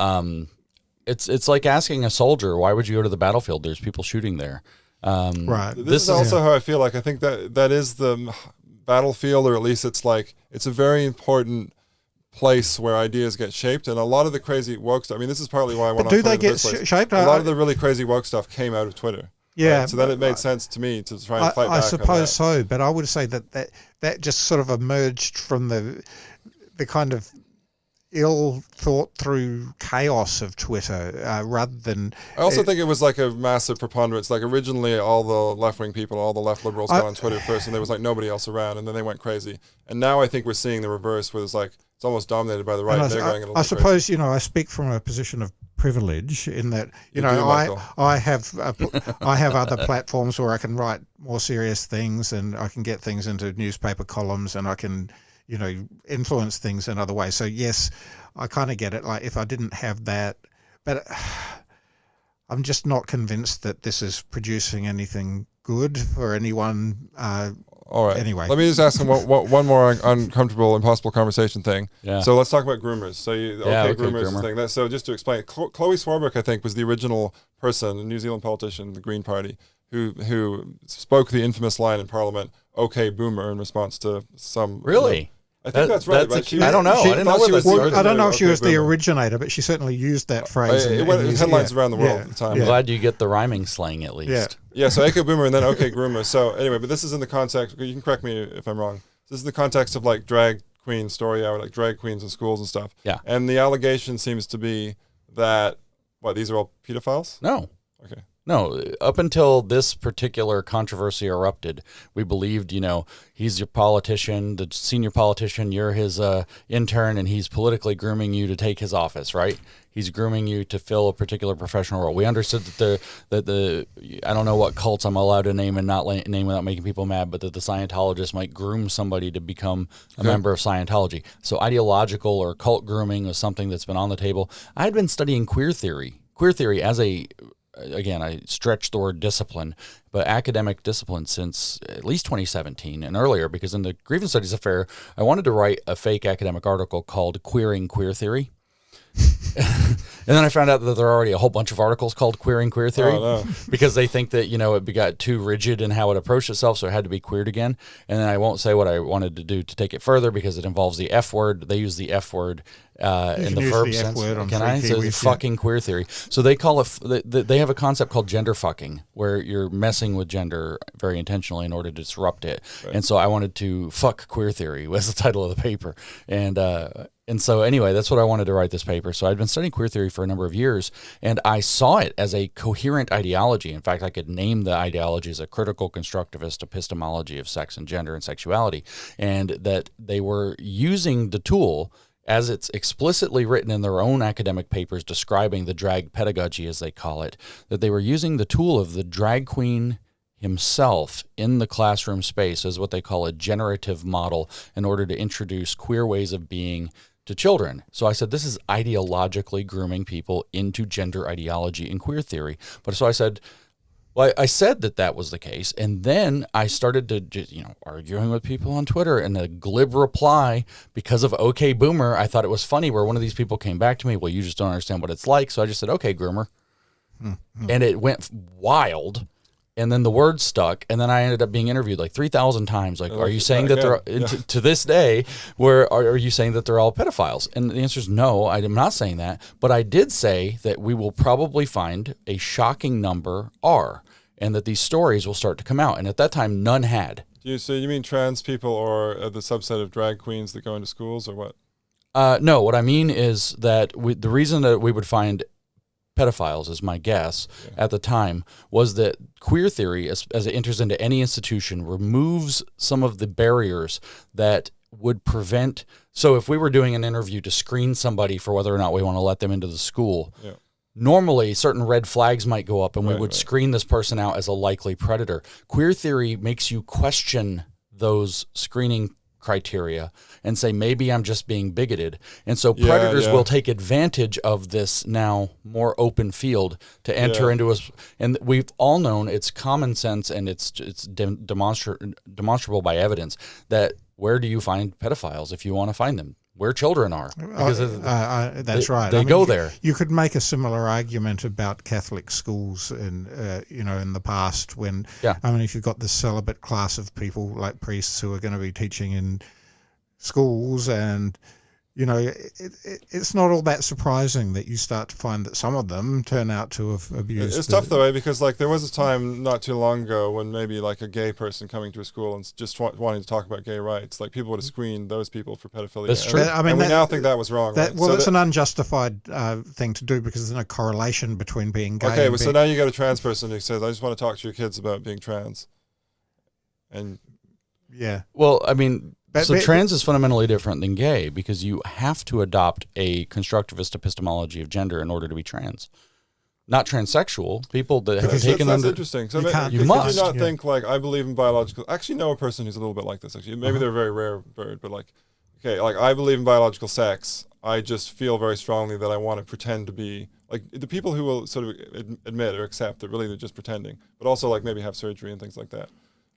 it's like asking a soldier, why would you go to the battlefield? There's people shooting there. Right. This is also how I feel. Like, I think that is the battlefield, or at least it's a very important place where ideas get shaped, and a lot of the crazy woke stuff. I mean, this is partly why I went on do Twitter they in the get first place. shaped? A lot of the really crazy woke stuff came out of Twitter. Yeah. Right? So then it made sense to me to try and fight back I on suppose that. so, but I would say that just sort of emerged from the kind of ill thought through chaos of Twitter, rather than. I also think it was like a massive preponderance. Like, originally, all the left-wing people, all the left liberals got on Twitter first, and there was like nobody else around, and then they went crazy. And now I think we're seeing the reverse, where it's almost dominated by the right. And They're going a little I bit suppose I speak from a position of privilege in that You do, Michael. I have I have other platforms where I can write more serious things, and I can get things into newspaper columns, and I can influence things in other ways. So yes, I kind of get it. Like, if I didn't have that, but I'm just not convinced that this is producing anything good for anyone. All right. Anyway. Let me just ask him one more uncomfortable, impossible conversation thing. Yeah. So let's talk about groomers. So okay, groomers is groomer. the thing. So just to explain, Chloe Swarbrick, I think, was the original person, a New Zealand politician, the Green Party, who spoke the infamous line in Parliament, "Okay, boomer," in response to some. Really? I think that's right. I don't know. I didn't know where that started. I don't know if she was the originator, but she certainly used that phrase. It went in headlines around the world at the time. I'm glad you get the rhyming slang at least. Yeah, so Echo Boomer and then OK Groomer. So anyway, but this is in the context, you can correct me if I'm wrong. This is the context of like drag queen story hour, like drag queens in schools and stuff. Yeah. And the allegation seems to be that, these are all pedophiles? No. Okay. No, up until this particular controversy erupted, we believed, he's your politician, the senior politician, you're his intern, and he's politically grooming you to take his office, right? He's grooming you to fill a particular professional role. We understood that the I don't know what cults I'm allowed to name and not name without making people mad, but that the Scientologist might groom somebody to become a member of Scientology. So ideological or cult grooming was something that's been on the table. I had been studying queer theory as again, I stretch the word discipline, but academic discipline since at least 2017 and earlier, because in the Grievance Studies Affair, I wanted to write a fake academic article called Queering Queer Theory. And then I found out that there are already a whole bunch of articles called Queering Queer Theory because they think that, it got too rigid in how it approached itself, so it had to be queered again. And then I won't say what I wanted to do to take it further because it involves the F word. They use the F word in the verb sense. Can I? So it's fucking queer theory. So they call it, they have a concept called gender fucking, where you're messing with gender very intentionally in order to disrupt it. Right. And so I wanted to fuck queer theory was the title of the paper. And so anyway, that's what I wanted to write this paper. So I'd been studying queer theory for a number of years, and I saw it as a coherent ideology. In fact, I could name the ideology as a critical constructivist epistemology of sex and gender and sexuality, and that they were using the tool as it's explicitly written in their own academic papers describing the drag pedagogy, as they call it, that they were using the tool of the drag queen himself in the classroom space as what they call a generative model in order to introduce queer ways of being to children. So I said, this is ideologically grooming people into gender ideology and queer theory. But so I said, I said that was the case. And then I started to just, arguing with people on Twitter, and a glib reply because of OK Boomer. I thought it was funny where one of these people came back to me, well, you just don't understand what it's like. So I just said, OK, groomer. And it went wild. And then the word stuck, and then I ended up being interviewed like 3,000 times. Like, are you saying that they're to this day? Where are you saying that they're all pedophiles? And the answer is no. I'm not saying that, but I did say that we will probably find a shocking number are, and that these stories will start to come out. And at that time, none had. So you mean trans people or the subset of drag queens that go into schools, or what? No, what I mean is that the reason that we would find pedophiles, is my guess, at the time, was that queer theory, as it enters into any institution, removes some of the barriers that would prevent. So if we were doing an interview to screen somebody for whether or not we want to let them into the school, normally certain red flags might go up and we would screen this person out as a likely predator. Queer theory makes you question those screening criteria and say, maybe I'm just being bigoted. And so predators will take advantage of this now more open field to enter into us. And we've all known, it's common sense and it's demonstrable by evidence, that where do you find pedophiles if you want to find them? Where children are. That's right. They go there. You could make a similar argument about Catholic schools in the past when, if you've got this celibate class of people like priests who are going to be teaching in schools, and it's not all that surprising that you start to find that some of them turn out to have abused. It's tough though, because there was a time not too long ago when maybe like a gay person coming to a school and just wanting to talk about gay rights, like people would have screened those people for pedophilia. That's true. And we now think that was wrong. It's an unjustified thing to do because there's no correlation between being gay. Okay, so now you got a trans person who says, "I just want to talk to your kids about being trans," and well, I mean. So trans is fundamentally different than gay because you have to adopt a constructivist epistemology of gender in order to be trans. Not transsexual. People that have taken that's interesting. So you must. You not think like I believe in biological. I actually know a person who's a little bit like this. Actually, maybe they're a very rare bird, but like I believe in biological sex. I just feel very strongly that I want to pretend to be like the people who will sort of admit or accept that really they're just pretending, but also like maybe have surgery and things like that.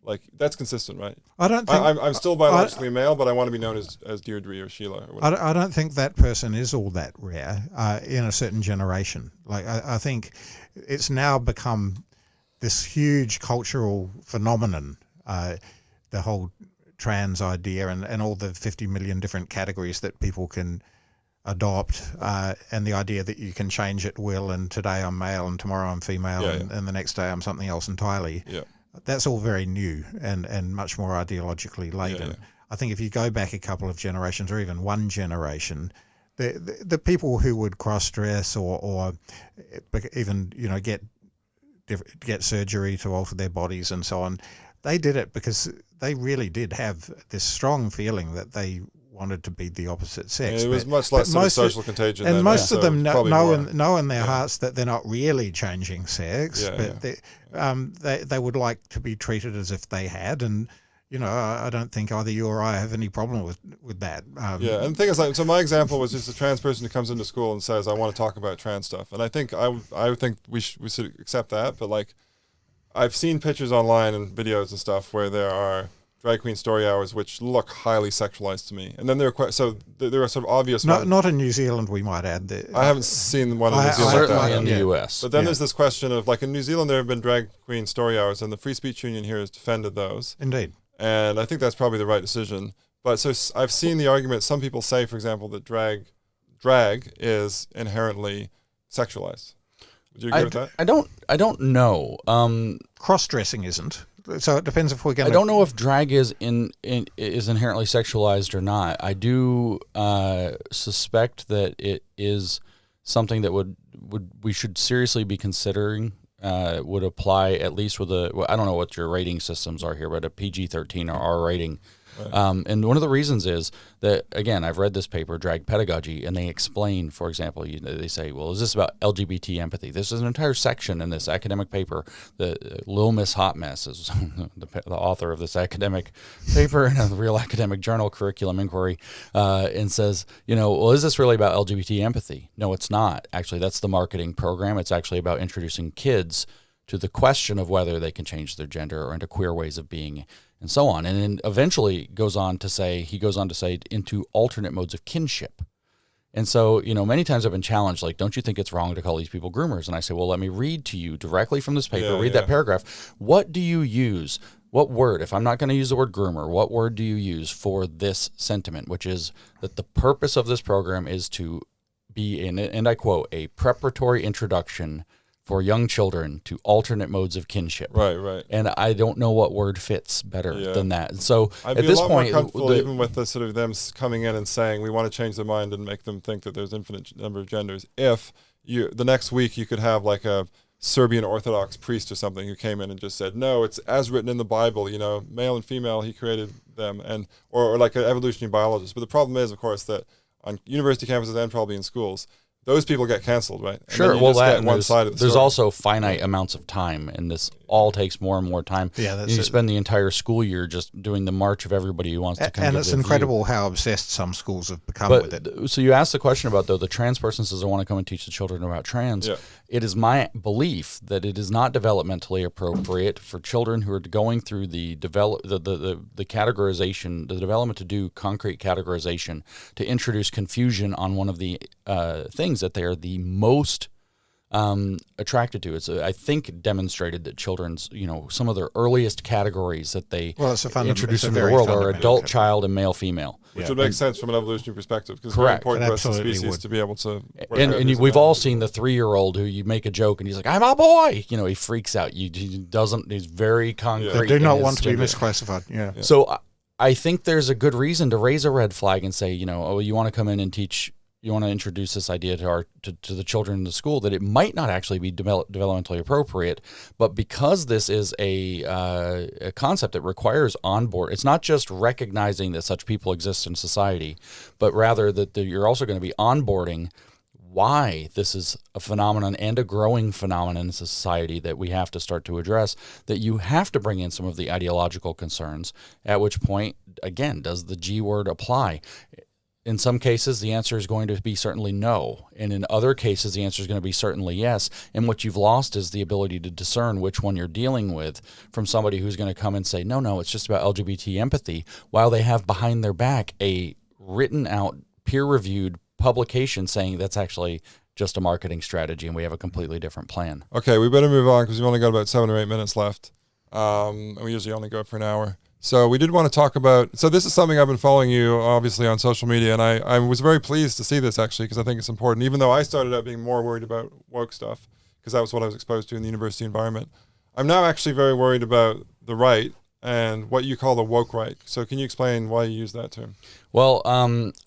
Like that's consistent, right? I don't think I'm still biologically male, but I want to be known as Deirdre or Sheila. Or I don't think that person is all that rare in a certain generation. Like I think it's now become this huge cultural phenomenon. The whole trans idea and all the 50 million different categories that people can adopt, and the idea that you can change at will, and today I'm male and tomorrow I'm female, and the next day I'm something else entirely. Yeah. That's all very new and much more ideologically laden. Yeah. I think if you go back a couple of generations or even one generation, the people who would cross-dress or even get surgery to alter their bodies and so on, they did it because they really did have this strong feeling that they wanted to be the opposite sex. It was much less of a social contagion. And most of them know in their Yeah. hearts that they're not really changing sex, Yeah, but they would like to be treated as if they had. And, I don't think either you or I have any problem with that. And the thing is, so my example was just a trans person who comes into school and says, I want to talk about trans stuff. And I think I think we should accept that. But like, I've seen pictures online and videos and stuff where there are drag queen story hours which look highly sexualized to me, and then there are sort of obvious. Not in New Zealand, we might add. I haven't seen one in New Zealand. Certainly in the U.S. But then there's this question of, like, in New Zealand there have been drag queen story hours, and the Free Speech Union here has defended those. Indeed. And I think that's probably the right decision. But so I've seen the argument. Some people say, for example, that drag is inherently sexualized. Would you agree with that? I don't know. Cross-dressing isn't. So it depends if we're going. I don't know if drag is inherently sexualized or not. I do suspect that it is something that we should seriously be considering. Would apply at least with I don't know what your rating systems are here, but a PG-13 or R rating. Right. And one of the reasons is that, again, I've read this paper, Drag Pedagogy, and they explain, for example, they say, well, is this about LGBT empathy? This is an entire section in this academic paper. The Lil Miss Hot Mess is the author of this academic paper in a real academic journal, Curriculum Inquiry, and says, well, is this really about LGBT empathy? No, it's not. Actually, that's the marketing program. It's actually about introducing kids to the question of whether they can change their gender or into queer ways of being, and so on. And then eventually he goes on to say into alternate modes of kinship. And so, many times I've been challenged, like, don't you think it's wrong to call these people groomers? And I say, well, let me read to you directly from this paper, that paragraph. What do you use? What word, if I'm not going to use the word groomer, what word do you use for this sentiment, which is that the purpose of this program is to be, and I quote, a preparatory introduction for young children to alternate modes of kinship. Right. And I don't know what word fits better than that. So I'd at be this a lot point, more comfortable even with the sort of them coming in and saying we want to change their mind and make them think that there's infinite number of genders. If the next week you could have like a Serbian Orthodox priest or something who came in and just said, no, it's as written in the Bible, male and female, he created them, and or like an evolutionary biologist. But the problem is, of course, that on university campuses and probably in schools, those people get canceled, right? And sure. well, there's also finite amounts of time, and this all takes more and more time. Yeah, you spend the entire school year just doing the march of everybody who wants to come. And it's incredible how obsessed some schools have become with it. So you asked the question about, though, the trans person says, I want to come and teach the children about trans. Yeah. It is my belief that it is not developmentally appropriate for children who are going through the categorization, the development to do concrete categorization, to introduce confusion on one of the things that they are the most attracted to. It's I think demonstrated that children's, some of their earliest categories that they introduce into the world are adult, child, and male, female. Which would make sense from an evolutionary perspective, because it's very important for us as a species to be able to work and we've all seen the 3-year-old who you make a joke and he's like, I'm a boy. He freaks out. He's very concrete. They do not want to be misclassified. Yeah. So I think there's a good reason to raise a red flag and say, you want to come in and teach, you want to introduce this idea to the children in the school, that it might not actually be developmentally appropriate, but because this is a concept that requires onboard, it's not just recognizing that such people exist in society, but rather that you're also going to be onboarding why this is a phenomenon and a growing phenomenon in society that we have to start to address, that you have to bring in some of the ideological concerns, at which point, again, does the G word apply? In some cases, the answer is going to be certainly no. And in other cases, the answer is going to be certainly yes. And what you've lost is the ability to discern which one you're dealing with from somebody who's going to come and say, no, it's just about LGBT empathy, while they have behind their back a written out, peer-reviewed publication saying that's actually just a marketing strategy and we have a completely different plan. Okay, we better move on because we've only got about 7 or 8 minutes left. And we usually only go for an hour. So we did want to talk about, so this is something I've been following you obviously on social media, and I was very pleased to see this actually, because I think it's important, even though I started out being more worried about woke stuff, because that was what I was exposed to in the university environment. I'm now actually very worried about the right and what you call the woke right. So can you explain why you use that term? Well,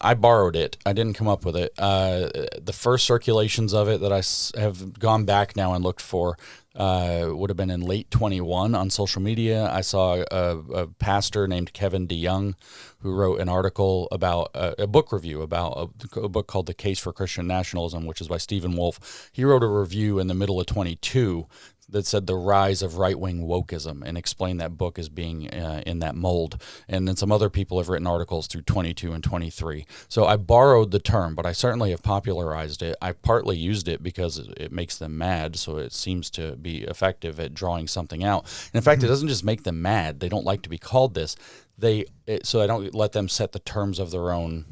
I borrowed it. I didn't come up with it. The first circulations of it that I have gone back now and looked for would have been in late 21 on social media. I saw a pastor named Kevin DeYoung who wrote an article about a book review about a book called The Case for Christian Nationalism, which is by Stephen Wolfe. He wrote a review in the middle of 22 that said the rise of right-wing wokeism and explained that book as being in that mold. And then some other people have written articles through 22 and 23. So I borrowed the term, but I certainly have popularized it. I partly used it because it makes them mad, so it seems to be effective at drawing something out. And in fact, it doesn't just make them mad. They don't like to be called this. So I don't let them set the terms of their own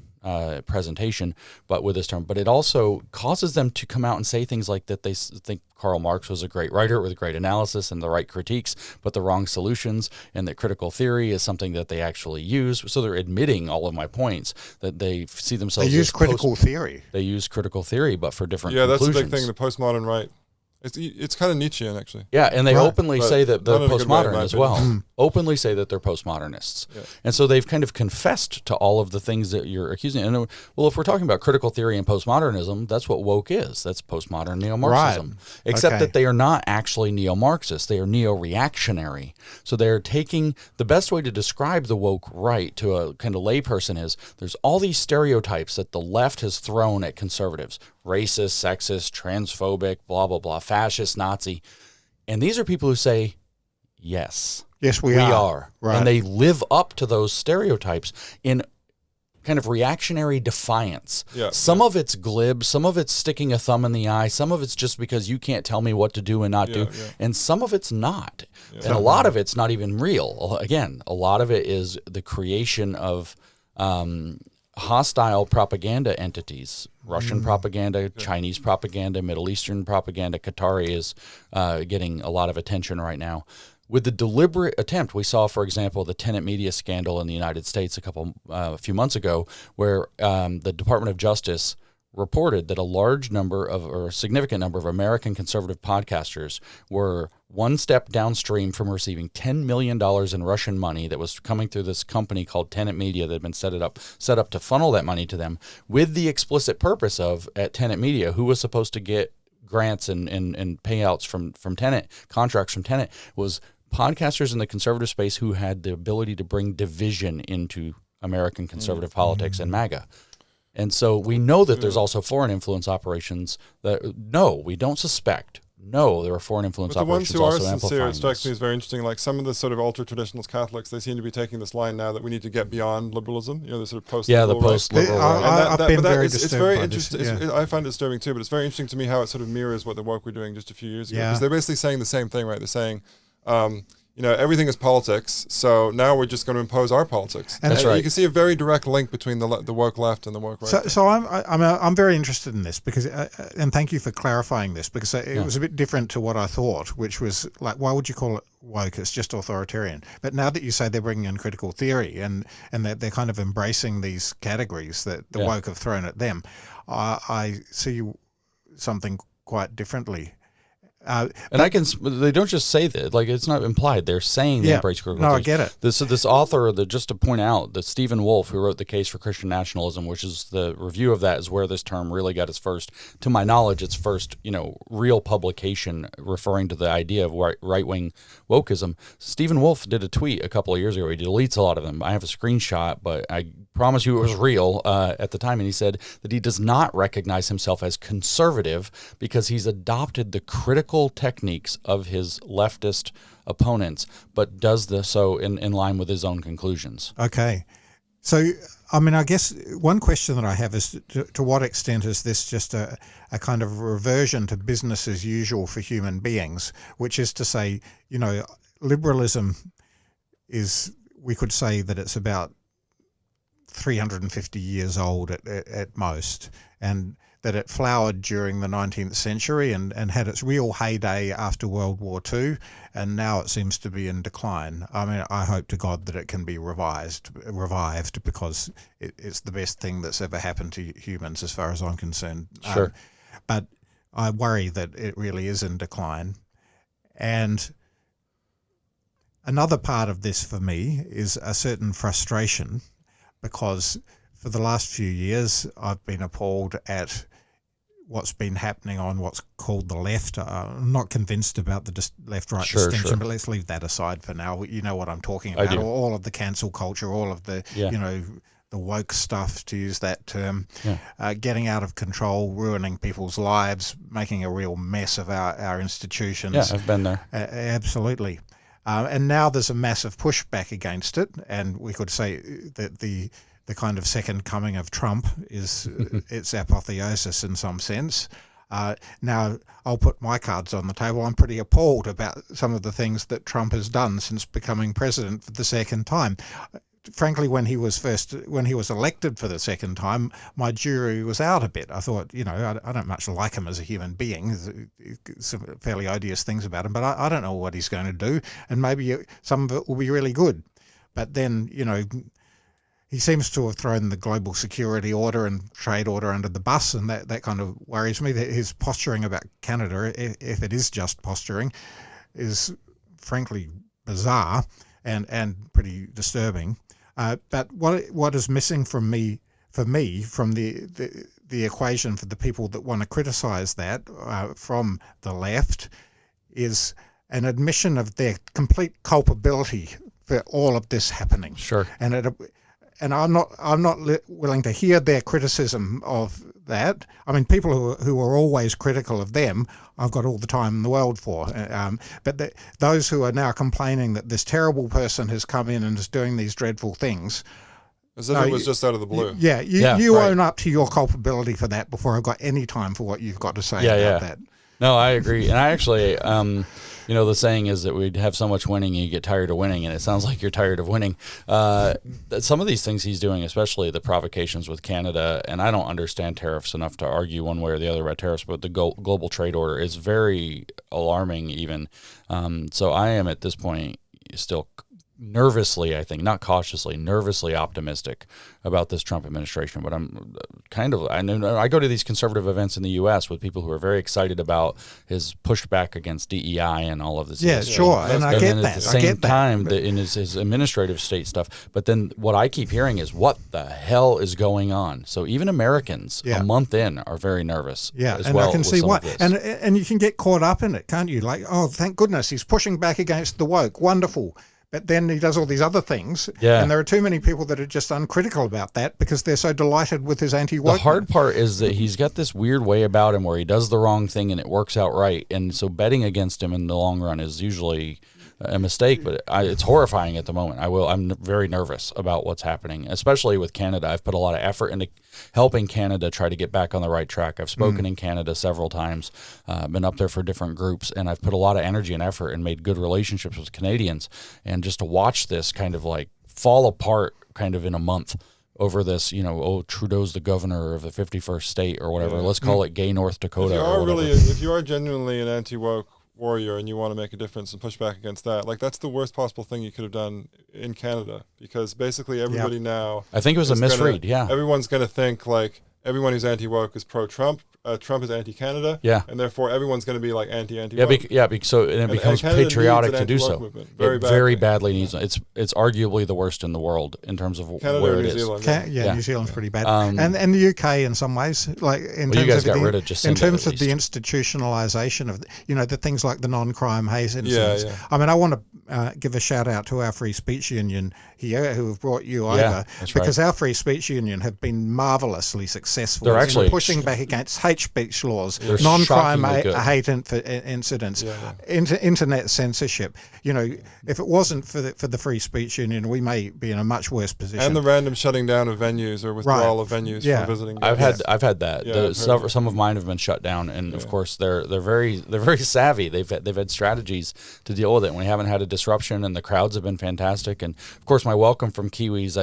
presentation, but with this term. But it also causes them to come out and say things like that they think Karl Marx was a great writer with great analysis and the right critiques, but the wrong solutions, and that critical theory is something that they actually use. So they're admitting all of my points, that they see themselves They use critical theory. They use critical theory, but for different Yeah, conclusions. that's a big thing, the postmodern right. It's kind of Nietzschean, actually. Yeah, and they Right. openly say that they're not in a good way, in postmodern my as opinion. well. Openly say that they're postmodernists. Yeah. And so they've kind of confessed to all of the things that you're accusing. And well, if we're talking about critical theory and postmodernism, that's what woke is. That's postmodern neo-Marxism. Right. Except Okay. that they are not actually neo-Marxist. They are neo-reactionary. So they're taking the best way to describe the woke right to a kind of layperson is there's all these stereotypes that the left has thrown at conservatives. Racist, sexist, transphobic, blah, blah, blah, fascist, Nazi. And these are people who say, yes, Yes, we are. Right. And they live up to those stereotypes in kind of reactionary defiance. Yeah, Some of it's glib, some of it's sticking a thumb in the eye, some of it's just because you can't tell me what to do and not do, yeah. and some of it's not. Yeah. And a lot of it's not even real. Again, a lot of it is the creation of hostile propaganda entities, Russian propaganda, Chinese propaganda, Middle Eastern propaganda. Qatari is getting a lot of attention right now. With the deliberate attempt, we saw, for example, the Tenet media scandal in the United States a few months ago, where the Department of Justice reported that a significant number of American conservative podcasters were one step downstream from receiving $10 million in Russian money that was coming through this company called Tenet Media that had been set up to funnel that money to them, with the explicit purpose of, at Tenet Media, who was supposed to get grants and payouts from Tenet, contracts from Tenet, was podcasters in the conservative space who had the ability to bring division into American conservative politics and MAGA. And so we know that there's also foreign influence operations we don't suspect. No, there are foreign influence But the ones operations who are also sincere, amplifying it strikes me this. as very interesting. Like some of the sort of ultra-traditionalist Catholics, they seem to be taking this line now that we need to get beyond liberalism. You know, the sort of post-liberal Yeah, the post-liberal right. I've been very it's disturbed very by this, interesting. yeah. I find it disturbing too, but it's very interesting to me how it sort of mirrors what the woke were doing just a few years ago. Yeah. Because they're basically saying the same thing, right? They're saying, everything is politics, so now we're just going to impose our politics. And That's right. You can see a very direct link between the woke left and the woke right. So I'm very interested in this because, and thank you for clarifying this, because it was a bit different to what I thought, which was like, why would you call it woke? It's just authoritarian. But now that you say they're bringing in critical theory and that they're kind of embracing these categories that the woke have thrown at them, I see something quite differently. They don't just say that, like it's not implied. They're saying they embrace critical No, theory. I get it. This author, just to point out, that Stephen Wolfe, who wrote The Case for Christian Nationalism, which is the review of that, is where this term really got its first, to my knowledge, its first, real publication referring to the idea of right-wing wokeism. Stephen Wolfe did a tweet a couple of years ago. He deletes a lot of them. I have a screenshot, but I promise you it was real at the time. And he said that he does not recognize himself as conservative because he's adopted the critical techniques of his leftist opponents, but does so in line with his own conclusions. Okay. So, I guess one question that I have is to what extent is this just a kind of reversion to business as usual for human beings, which is to say, liberalism we could say that it's about 350 years old at most, and that it flowered during the 19th century and had its real heyday after World War II, and now it seems to be in decline. I mean, I hope to God that it can be revived, because it's the best thing that's ever happened to humans as far as I'm concerned. Sure. But I worry that it really is in decline. And another part of this for me is a certain frustration, because for the last few years I've been appalled at what's been happening on what's called the left. I'm not convinced about the left-right distinction, but let's leave that aside for now. You know what I'm talking about. All of the cancel culture, all of the, the woke stuff, to use that term, getting out of control, ruining people's lives, making a real mess of our institutions. Yeah, I've been there. Absolutely. And now there's a massive pushback against it, and we could say that the kind of second coming of Trump is its apotheosis in some sense. Now, I'll put my cards on the table. I'm pretty appalled about some of the things that Trump has done since becoming president for the second time. Frankly, when he was elected for the second time, my jury was out a bit. I thought, I don't much like him as a human being. There's some fairly odious things about him, but I don't know what he's going to do, and maybe some of it will be really good. But then, he seems to have thrown the global security order and trade order under the bus, and that kind of worries me. That his posturing about Canada, if it is just posturing, is frankly bizarre and pretty disturbing. But what is missing from the equation for the people that want to criticise that from the left is an admission of their complete culpability for all of this happening. Sure. And I'm not willing to hear their criticism of that. I mean, people who are always critical of them, I've got all the time in the world for. But those who are now complaining that this terrible person has come in and is doing these dreadful things, as if it was just out of the blue. You own up to your culpability for that before I've got any time for what you've got to say about that. No, I agree. And I actually, the saying is that we'd have so much winning you get tired of winning, and it sounds like you're tired of winning. Some of these things he's doing, especially the provocations with Canada, and I don't understand tariffs enough to argue one way or the other about tariffs, but the global trade order is very alarming even. So I am at this point still nervously, I think, not cautiously, nervously optimistic about this Trump administration. But I'm I go to these conservative events in the U.S. with people who are very excited about his pushback against DEI and all of this. Yeah, sure, and I get that. At the same time, in his administrative state stuff. But then what I keep hearing is, what the hell is going on? So even Americans, a month in, are very nervous. Yeah, as and well I can see why. This. And you can get caught up in it, can't you? Like, oh, thank goodness he's pushing back against the woke. Wonderful. But then he does all these other things, and there are too many people that are just uncritical about that because they're so delighted with his anti-woke. The hard part is that he's got this weird way about him where he does the wrong thing and it works out right, and so betting against him in the long run is usually a mistake. But it's horrifying at the moment. I'm very nervous about what's happening, especially with Canada. I've put a lot of effort into helping Canada try to get back on the right track. I've spoken in Canada several times, been up there for different groups, and I've put a lot of energy and effort and made good relationships with Canadians. And just to watch this kind of like fall apart kind of in a month over this, Trudeau's the governor of the 51st state or whatever. Let's call it gay North Dakota. If you are genuinely an anti-woke warrior and you want to make a difference and push back against that, like, that's the worst possible thing you could have done in Canada, because basically everybody now, I think it was a misread. Everyone's going to think like everyone who's anti-woke is pro-Trump. Trump is anti-Canada, and therefore everyone's going to be like anti-woke. So it becomes patriotic to do so. Very badly needs. It's arguably the worst in the world in terms of Canada where and it New is. Zealand. New Zealand's pretty bad, and the UK in some ways, like in terms of the institutionalization of the things like the non-crime hate incidents. I mean, I want to give a shout out to our free speech union here, who have brought you over, because our free speech union have been marvelously successful. They're actually pushing back against hate speech laws, non-crime hate incidents, internet censorship. If it wasn't for the free speech union, we may be in a much worse position. And the random shutting down of venues or withdrawal of venues from visiting. I've had that. Some of mine have been shut down, and of course they're very savvy. They've had strategies to deal with it. And we haven't had a disruption, and the crowds have been fantastic. And of course, my welcome from Kiwis.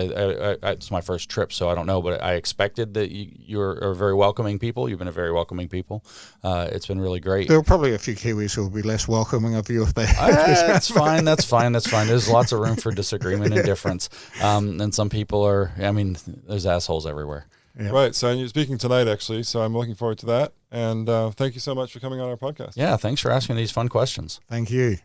It's my first trip, so I don't know, but I expected that you're very welcoming people. You've been a very welcoming people. It's been really great. There are probably a few Kiwis who will be less welcoming of you if they. It's fine. That's fine. That's fine. There's lots of room for disagreement and difference. And some people are. I mean, there's assholes everywhere. Yeah. Right. So you're speaking tonight, actually. So I'm looking forward to that. And thank you so much for coming on our podcast. Yeah. Thanks for asking these fun questions. Thank you.